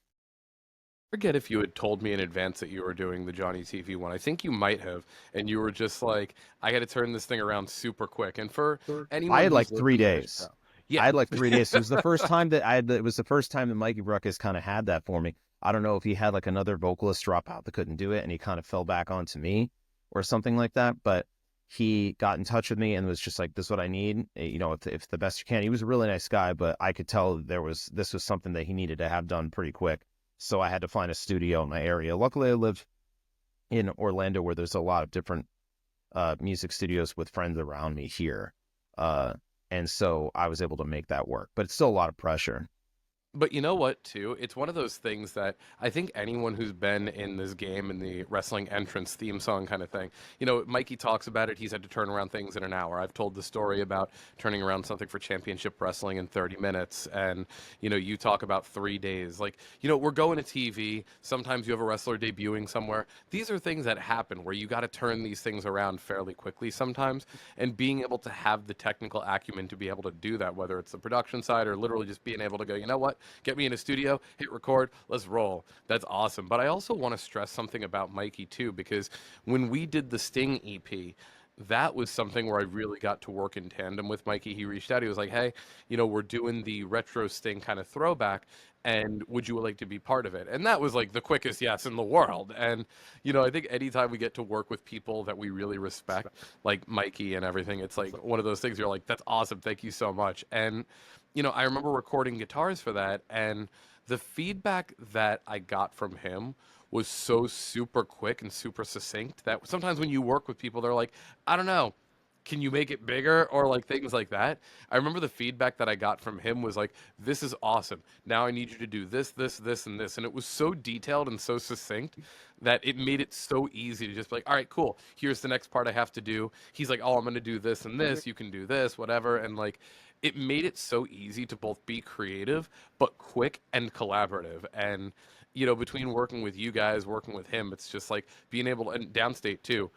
Forget if you had told me in advance that you were doing the Johnny TV one. I think you might have, and you were just like, I got to turn this thing around super quick. And for anyone I had like who's 3 listening to this days. show, yeah, I had like 3 days. It was the first time that it was the first time that Mikey Rukus kind of had that for me. I don't know if he had like another vocalist drop out that couldn't do it and he kind of fell back onto me or something like that. But he got in touch with me and was just like, this is what I need. You know, if the best you can. He was a really nice guy, but I could tell this was something that he needed to have done pretty quick. So I had to find a studio in my area. Luckily, I live in Orlando where there's a lot of different music studios with friends around me here. And so I was able to make that work, but it's still a lot of pressure. But you know what, too? It's one of those things that I think anyone who's been in this game, in the wrestling entrance theme song kind of thing, you know, Mikey talks about it. He's had to turn around things in an hour. I've told the story about turning around something for championship wrestling in 30 minutes. And, you know, you talk about 3 days. Like, you know, we're going to TV. Sometimes you have a wrestler debuting somewhere. These are things that happen where you got to turn these things around fairly quickly sometimes. And being able to have the technical acumen to be able to do that, whether it's the production side or literally just being able to go, you know what? Get me in a studio, hit record, let's roll. That's awesome. But I also want to stress something about Mikey too, because when we did the Sting EP, that was something where I really got to work in tandem with Mikey. He reached out. He was like, hey, you know, we're doing the retro Sting kind of throwback, and would you like to be part of it? And that was like the quickest yes in the world. And, you know, I think anytime we get to work with people that we really respect, like Mikey and everything, it's like one of those things you're like, that's awesome. Thank you so much. And, you know, I remember recording guitars for that, and the feedback that I got from him was so super quick and super succinct that sometimes when you work with people, they're like, I don't know, can you make it bigger, or like things like that. I remember the feedback that I got from him was like, this is awesome. Now I need you to do this, this, this, and this. And it was so detailed and so succinct that it made it so easy to just be like, all right, cool. Here's the next part I have to do. He's like, oh, I'm going to do this and this. You can do this, whatever. And like, it made it so easy to both be creative, but quick and collaborative. And, you know, between working with you guys, working with him, it's just like being able to, and Downstate too,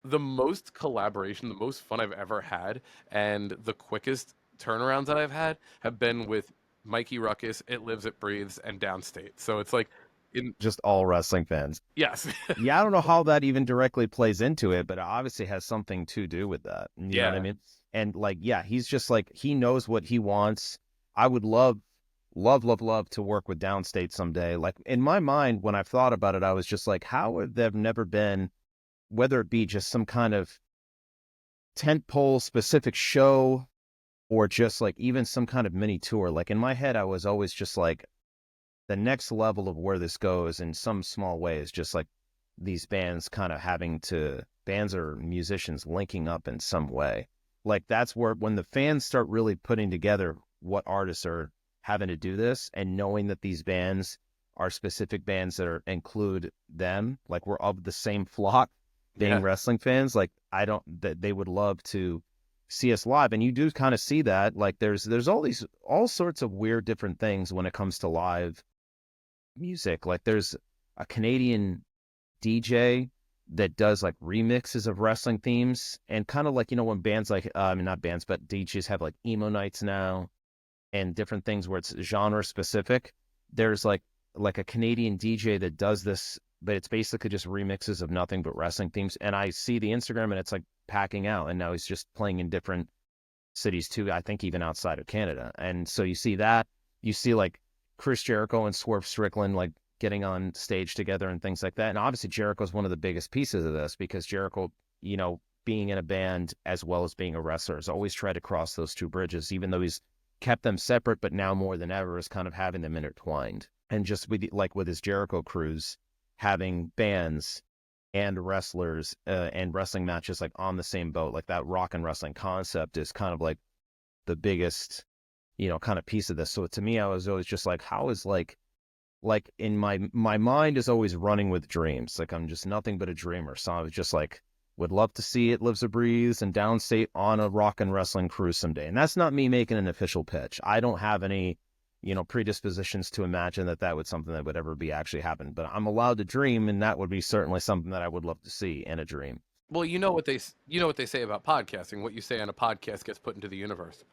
the most collaboration, the most fun I've ever had, and the quickest turnarounds that I've had have been with Mikey Rukus, It Lives, It Breathes, and Downstate. So it's like, Just all wrestling fans. yes. Yeah, I don't know how that even directly plays into it, but it obviously has something to do with that. You know what I Yeah. mean? And like, yeah, he's just like, he knows what he wants. I would love to work with Downstate someday. Like in my mind, when I've thought about it, I was just like, how would there never been, whether it be just some kind of tentpole specific show or just like even some kind of mini tour. Like in my head, I was always just like, the next level of where this goes in some small way is just like these bands kind of bands or musicians linking up in some way. Like that's where, when the fans start really putting together what artists are having to do this, and knowing that these bands are specific bands that include them, like we're of the same flock, being wrestling fans, like that they would love to see us live. And you do kind of see that, like there's all sorts of weird different things when it comes to live music. Like there's a Canadian DJ that does like remixes of wrestling themes, and kind of like, when bands like, not bands, but DJs have like emo nights now and different things where it's genre specific. There's like a Canadian DJ that does this, but it's basically just remixes of nothing but wrestling themes. And I see the Instagram and it's like packing out, and now he's just playing in different cities too, I think even outside of Canada. And so you see like Chris Jericho and Swerve Strickland like getting on stage together and things like that. And obviously Jericho is one of the biggest pieces of this, because Jericho, being in a band as well as being a wrestler, has always tried to cross those two bridges, even though he's kept them separate, but now more than ever is kind of having them intertwined. And just with his Jericho cruise, having bands and wrestlers and wrestling matches like on the same boat, like that rock and wrestling concept is kind of like the biggest, kind of piece of this. So to me, I was always just like, how is like in my mind is always running with dreams. Like I'm just nothing but a dreamer. So I was just like, would love to see It Lives or Breathes and Downstate on a rock and wrestling cruise someday. And that's not me making an official pitch. I don't have any, predispositions to imagine that would something that would ever be actually happen. But I'm allowed to dream, and that would be certainly something that I would love to see in a dream. Well, you know what they say about podcasting. What you say on a podcast gets put into the universe.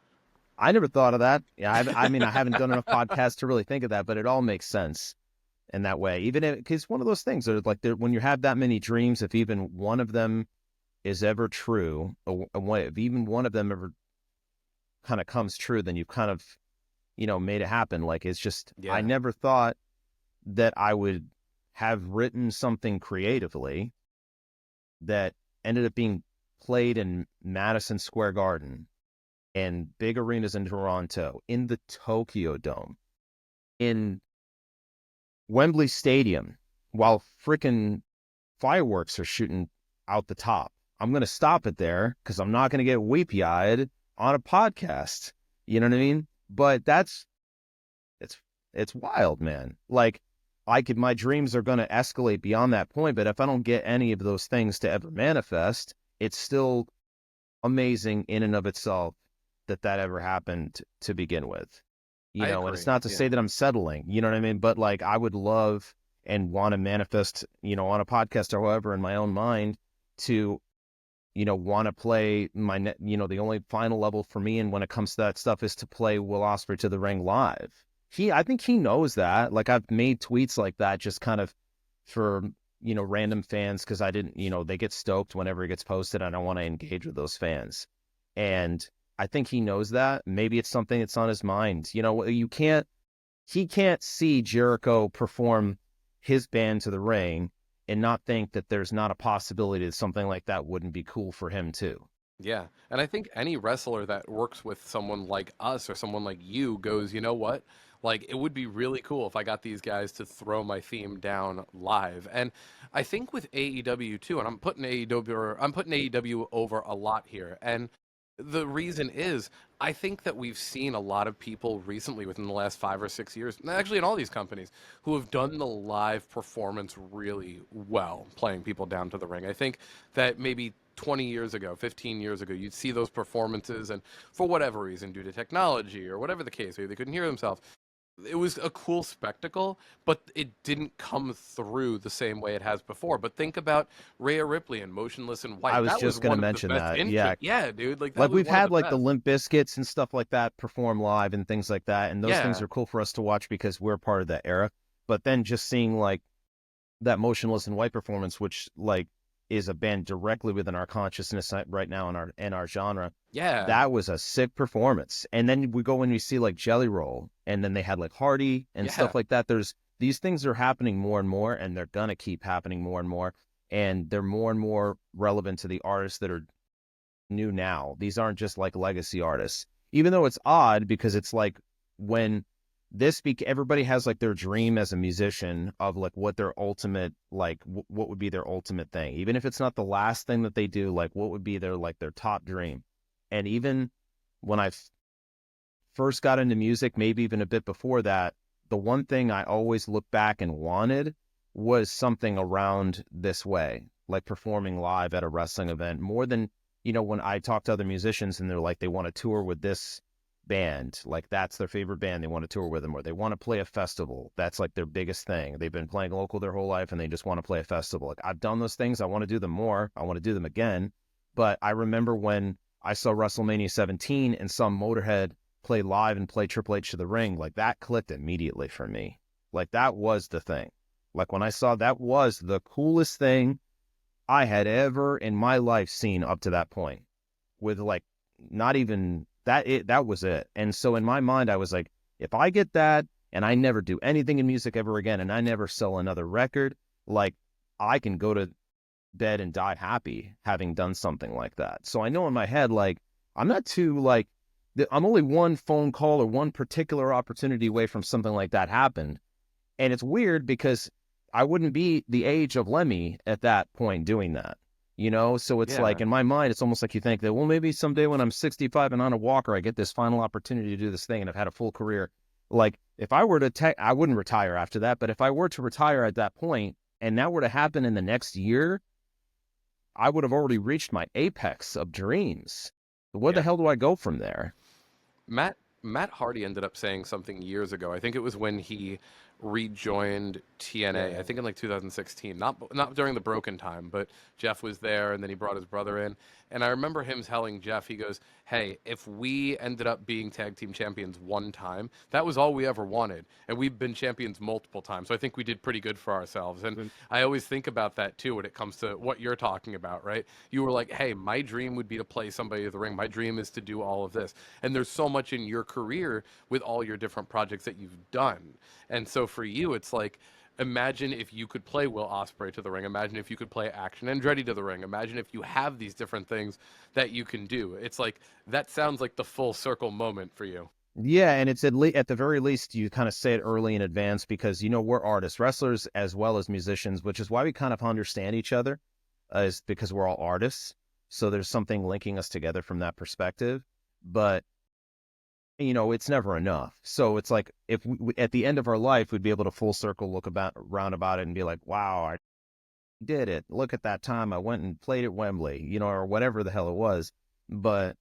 I never thought of that. Yeah, I mean, I haven't done enough podcasts to really think of that, but it all makes sense in that way. Even because one of those things are like, when you have that many dreams, if even one of them is ever true, if even one of them ever kind of comes true, then you've kind of, made it happen. Like, it's just, I never thought that I would have written something creatively that ended up being played in Madison Square Garden and big arenas in Toronto, in the Tokyo Dome, in Wembley Stadium, while freaking fireworks are shooting out the top. I'm going to stop it there because I'm not going to get weepy-eyed on a podcast. You know what I mean? But it's wild, man. Like, my dreams are going to escalate beyond that point, but if I don't get any of those things to ever manifest, it's still amazing in and of itself that ever happened to begin with. And it's not to say that I'm settling, you know what I mean? But like, I would love and want to manifest, on a podcast or however in my own mind to, want to play the only final level for me. And when it comes to that stuff is to play Will Ospreay to the ring live. I think he knows that. Like, I've made tweets like that just kind of for, random fans, because I didn't, they get stoked whenever it gets posted, and I want to engage with those fans. And I think he knows that. Maybe it's something that's on his mind. He can't see Jericho perform his band to the ring and not think that there's not a possibility that something like that wouldn't be cool for him too. Yeah. And I think any wrestler that works with someone like us or someone like you goes, you know what? Like, it would be really cool if I got these guys to throw my theme down live. And I think with AEW too, and I'm putting AEW over a lot here. And the reason is, I think that we've seen a lot of people recently within the last 5 or 6 years, and actually in all these companies, who have done the live performance really well, playing people down to the ring. I think that maybe 20 years ago, 15 years ago, you'd see those performances, and for whatever reason, due to technology or whatever the case, maybe they couldn't hear themselves, it was a cool spectacle, but it didn't come through the same way it has before. But think about Rhea Ripley and Motionless in White. I was that just going to mention that. Yeah, dude. Like, we've had like the Limp Bizkits and stuff like that perform live and things like that, and those things are cool for us to watch because we're part of that era. But then just seeing like that Motionless in White performance, which like is a band directly within our consciousness right now in our genre. Yeah, that was a sick performance. And then we go and we see like Jelly Roll, and then they had like Hardy and stuff like that. These things are happening more and more, and they're gonna keep happening more and more, and they're more and more relevant to the artists that are new now. These aren't just like legacy artists, even though it's odd because it's like when everybody has like their dream as a musician of like what their ultimate, like what would be their ultimate thing, even if it's not the last thing that they do, like what would be their, like their top dream. And even when I first got into music, maybe even a bit before that, the one thing I always looked back and wanted was something around this way, like performing live at a wrestling event, more than, when I talk to other musicians and they're like, they want to tour with this band, like that's their favorite band, they want to tour with them, or they want to play a festival. That's like their biggest thing. They've been playing local their whole life and they just want to play a festival. Like I've done those things. I want to do them more. I want to do them again. But I remember when I saw WrestleMania 17 and saw Motorhead play live and play Triple H to the ring, like that clicked immediately for me. Like that was the thing. Like when I saw, that was the coolest thing I had ever in my life seen up to that point, with like not even that was it. And so in my mind, I was like, if I get that and I never do anything in music ever again and I never sell another record, like I can go to bed and die happy having done something like that. So I know in my head, like I'm not too like, I'm only one phone call or one particular opportunity away from something like that happened. And it's weird because I wouldn't be the age of Lemmy at that point doing that, So it's like in my mind, it's almost like you think that, well, maybe someday when I'm 65 and on a walker, I get this final opportunity to do this thing and I've had a full career. Like if I were to, I wouldn't retire after that, but if I were to retire at that point and that were to happen in the next year, I would have already reached my apex of dreams. Where the hell do I go from there? Matt Hardy ended up saying something years ago. I think it was when he rejoined TNA. I think in like 2016, not during the Broken time, but Jeff was there and then he brought his brother in. And I remember him telling Jeff, he goes, "Hey, if we ended up being tag team champions one time, that was all we ever wanted. And we've been champions multiple times. So I think we did pretty good for ourselves." And I always think about that too when it comes to what you're talking about, right? You were like, "Hey, my dream would be to play somebody at the ring. My dream is to do all of this." And there's so much in your career with all your different projects that you've done. And so for you, it's like, imagine if you could play Will Ospreay to the ring. Imagine if you could play Action Andretti to the ring. Imagine if you have these different things that you can do. It's like, that sounds like the full circle moment for you. Yeah, and it's at the very least, you kind of say it early in advance because, we're artists, wrestlers as well as musicians, which is why we kind of understand each other, is because we're all artists. So there's something linking us together from that perspective. But it's never enough. So it's like if we, at the end of our life, we'd be able to full circle look around about it and be like, wow, I did it. Look at that time I went and played at Wembley, or whatever the hell it was. But,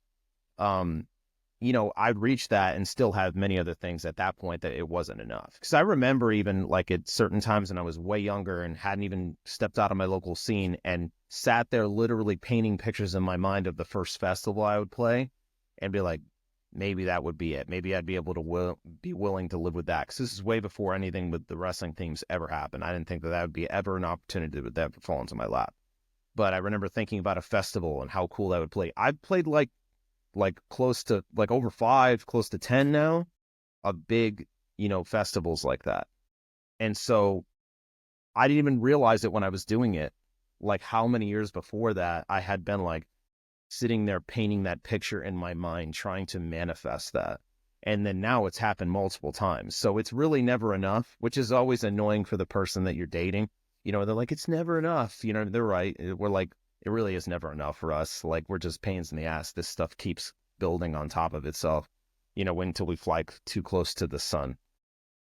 I'd reach that and still have many other things at that point that it wasn't enough. Because I remember even like at certain times when I was way younger and hadn't even stepped out of my local scene and sat there literally painting pictures in my mind of the first festival I would play and be like, maybe that would be it. Maybe I'd be able to be willing to live with that. Because this is way before anything with the wrestling themes ever happened. I didn't think that would be ever an opportunity that would fall into my lap. But I remember thinking about a festival and how cool that would play. I've played like close to like over 5, close to 10 now of big, festivals like that. And so I didn't even realize it when I was doing it, like how many years before that I had been like, sitting there painting that picture in my mind, trying to manifest that. And then now it's happened multiple times. So it's really never enough, which is always annoying for the person that you're dating. They're like, it's never enough. They're right. We're like, it really is never enough for us. Like, we're just pains in the ass. This stuff keeps building on top of itself, until we fly too close to the sun.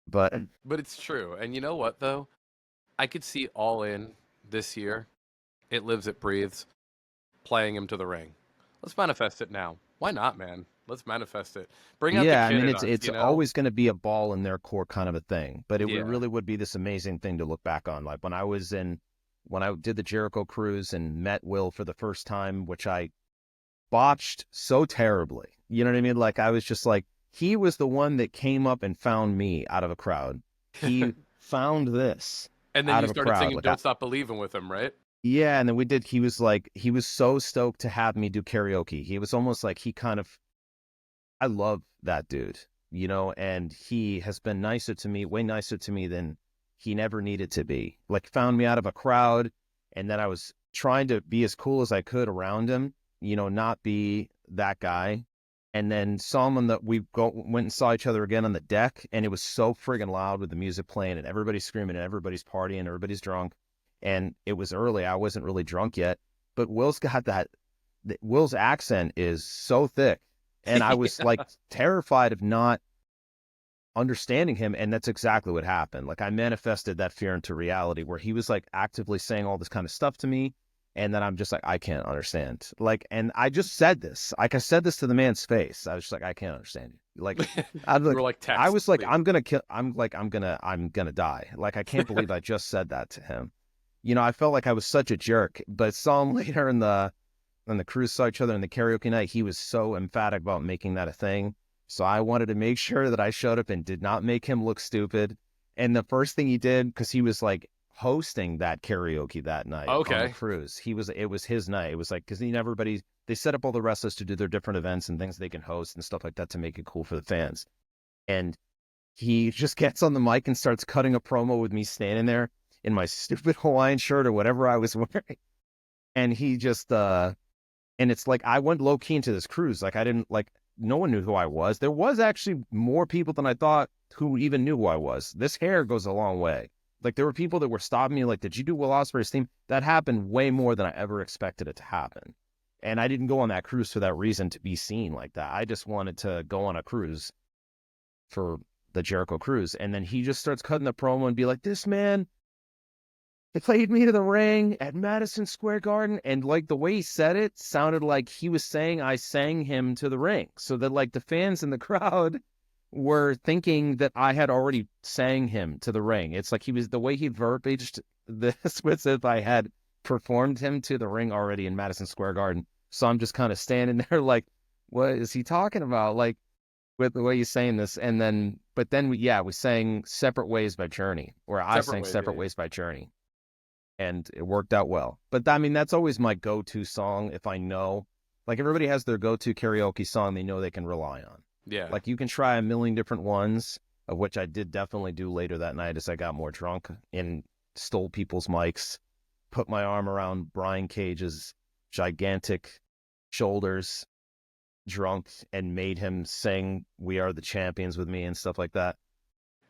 But it's true. And you know what, though? I could see All In this year. It lives, it breathes. Playing him to the ring. Let's manifest it now. Why not, man? Let's manifest it. Bring out the kid in us, it's always going to be a ball in their court kind of a thing, but it really would be this amazing thing to look back on. Like when I did the Jericho cruise and met Will for the first time, which I botched so terribly. You know what I mean? Like I was just like, he was the one that came up and found me out of a crowd. He found this. And then you started singing Don't Stop Believing with him, right? Yeah, and then we did, he was so stoked to have me do karaoke. He was almost like I love that dude, and he has been way nicer to me than he never needed to be. Like found me out of a crowd, and then I was trying to be as cool as I could around him, not be that guy. And then went and saw each other again on the deck, and it was so friggin' loud with the music playing and everybody's screaming and everybody's partying, everybody's drunk. And it was early. I wasn't really drunk yet, but Will's accent is so thick. And I was like terrified of not understanding him. And that's exactly what happened. Like I manifested that fear into reality where he was like actively saying all this kind of stuff to me. And then I'm just like, I can't understand. Like, and I just said this. Like, I said this to the man's face. I was just like, I can't understand you. Like, I was like, I'm gonna die. Like, I can't believe I just said that to him. You know, I felt like I was such a jerk. But saw him later in the cruise, saw each other in the karaoke night. He was so emphatic about making that a thing. So I wanted to make sure that I showed up and did not make him look stupid. And the first thing he did, because he was like hosting that karaoke that night on the cruise. It was his night. It was like, because they set up all the wrestlers to do their different events and things they can host and stuff like that to make it cool for the fans. And he just gets on the mic and starts cutting a promo with me standing there in my stupid Hawaiian shirt or whatever I was wearing. And he just, and it's like, I went low key into this cruise. Like no one knew who I was. There was actually more people than I thought who even knew who I was. This hair goes a long way. Like, there were people that were stopping me, like, did you do Will Ospreay's theme? That happened way more than I ever expected it to happen. And I didn't go on that cruise for that reason, to be seen like that. I just wanted to go on a cruise for the Jericho cruise. And then he just starts cutting the promo and be like, this man, they played me to the ring at Madison Square Garden. And, like, the way he said it sounded like he was saying I sang him to the ring. So that, like, the fans in the crowd were thinking that I had already sang him to the ring. It's like the way he verbiaged this was if I had performed him to the ring already in Madison Square Garden. So I'm just kind of standing there like, what is he talking about? Like, with the way he's saying this. And then, we sang Separate Ways by Journey, where I sang Separate Ways by Journey. And it worked out well. But I mean, that's always my go-to song if I know, like everybody has their go-to karaoke song they know they can rely on. Yeah. Like you can try a million different ones, of which I did definitely do later that night as I got more drunk and stole people's mics, put my arm around Brian Cage's gigantic shoulders, drunk, and made him sing We Are the Champions with me and stuff like that.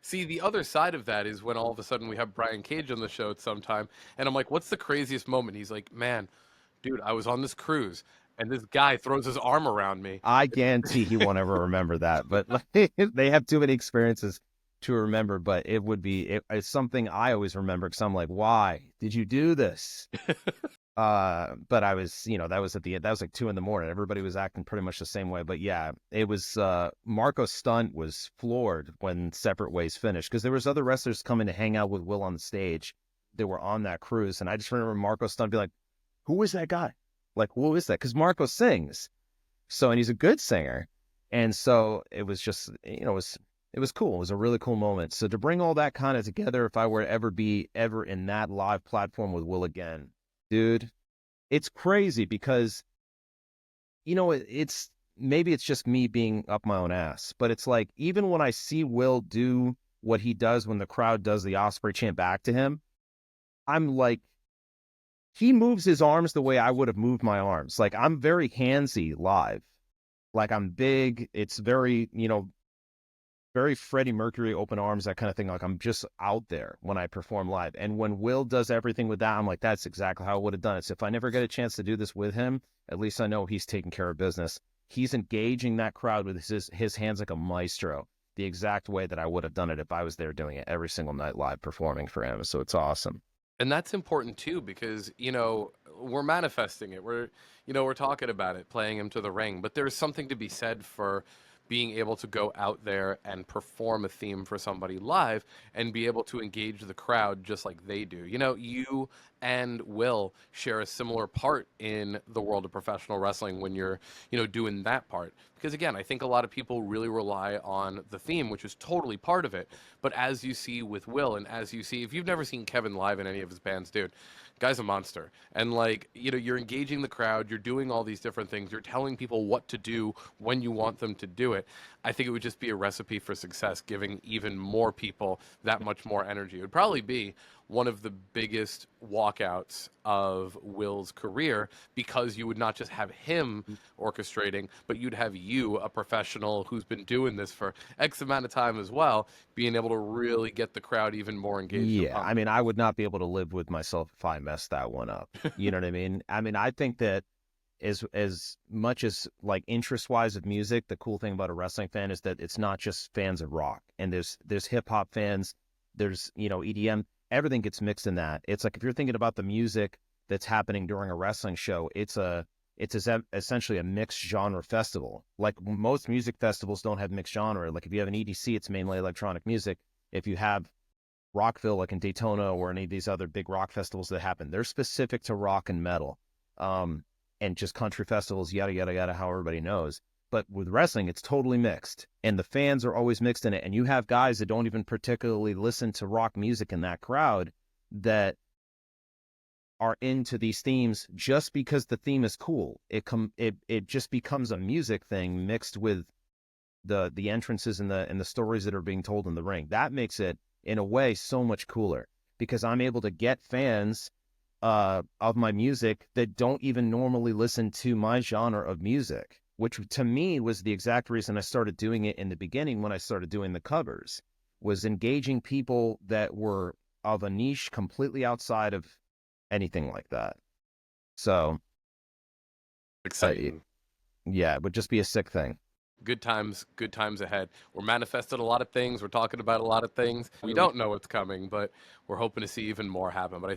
See, the other side of that is when all of a sudden we have Brian Cage on the show at some time, and I'm like, what's the craziest moment? He's like, man, dude, I was on this cruise, and this guy throws his arm around me. I guarantee he won't ever remember that, but they have too many experiences to remember. But it's something I always remember because I'm like, why did you do this? But I was, that was like 2 a.m. Everybody was acting pretty much the same way. But yeah, it was, Marco Stunt was floored when Separate Ways finished because there was other wrestlers coming to hang out with Will on the stage that were on that cruise. And I just remember Marco Stunt be like, who is that guy? Like, who is that? Because Marco sings. And he's a good singer. And so it was just, it was cool. It was a really cool moment. So to bring all that kind of together, if I were to ever in that live platform with Will again, dude, it's crazy because, maybe it's just me being up my own ass, but it's like, even when I see Will do what he does when the crowd does the Ospreay chant back to him, I'm like, he moves his arms the way I would have moved my arms. Like, I'm very handsy live. Like, I'm big. It's very, very Freddie Mercury, open arms, that kind of thing. Like, I'm just out there when I perform live. And when Will does everything with that, I'm like, that's exactly how I would have done it. So if I never get a chance to do this with him, at least I know he's taking care of business. He's engaging that crowd with his hands like a maestro, the exact way that I would have done it if I was there doing it every single night live performing for him. So it's awesome. And that's important too, because, we're manifesting it. We're talking about it, playing him to the ring, but there's something to be said for being able to go out there and perform a theme for somebody live and be able to engage the crowd just like they do. You and Will share a similar part in the world of professional wrestling when you're, doing that part. Because again, I think a lot of people really rely on the theme, which is totally part of it. But as you see with Will, and as you see, if you've never seen Kevin live in any of his bands, dude, guy's a monster. And you're engaging the crowd, you're doing all these different things, you're telling people what to do when you want them to do it. I think it would just be a recipe for success, giving even more people that much more energy. It would probably be one of the biggest walkouts of Will's career, because you would not just have him orchestrating, but you'd have you, a professional who's been doing this for X amount of time as well, being able to really get the crowd even more engaged. Yeah, I mean, I would not be able to live with myself if I messed that one up. You know what I mean? I mean, I think that as much as like interest wise of music, the cool thing about a wrestling fan is that it's not just fans of rock, and there's hip hop fans, there's, you know, EDM, everything gets mixed in that. It's like if you're thinking about the music that's happening during a wrestling show, it's essentially a mixed genre festival. Like most music festivals don't have mixed genre. Like if you have an EDC, it's mainly electronic music. If you have Rockville, like in Daytona, or any of these other big rock festivals that happen, they're specific to rock and metal. And just country festivals, yada, yada, yada, how everybody knows. But with wrestling, it's totally mixed. And the fans are always mixed in it. And you have guys that don't even particularly listen to rock music in that crowd that are into these themes just because the theme is cool. It just becomes a music thing mixed with the entrances and the stories that are being told in the ring. That makes it, in a way, so much cooler, because I'm able to get fans of my music that don't even normally listen to my genre of music, which to me was the exact reason I started doing it in the beginning when I started doing the covers, was engaging people that were of a niche completely outside of anything like that. So Exciting. Yeah, it would just be a sick thing. Good times ahead. We're manifesting a lot of things. We're talking about a lot of things. We don't know what's coming, but we're hoping to see even more happen. But I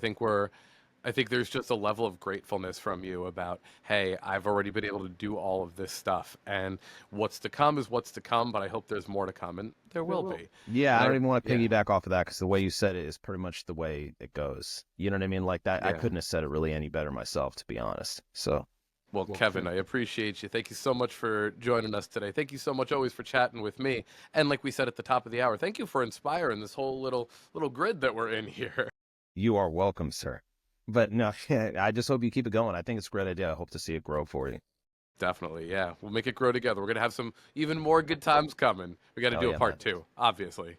think there's just a level of gratefulness from you about, hey, I've already been able to do all of this stuff, and what's to come is what's to come, but I hope there's more to come, and there will be. Yeah, And I don't even want to yeah. piggyback off of that, because the way you said it is pretty much the way it goes. You know what I mean? Like that, I Yeah. couldn't have said it really any better myself, to be honest. So, Well, Kevin, I appreciate you. Thank you so much for joining us today. Thank you so much always for chatting with me. And like we said at the top of the hour, thank you for inspiring this whole little grid that we're in here. you are welcome, sir. But no, I just hope you keep it going. I think it's a great idea. I hope to see it grow for you. Definitely, yeah. We'll make it grow together. We're going to have some even more good times coming. We got to Hell do yeah, a part man. 2, obviously.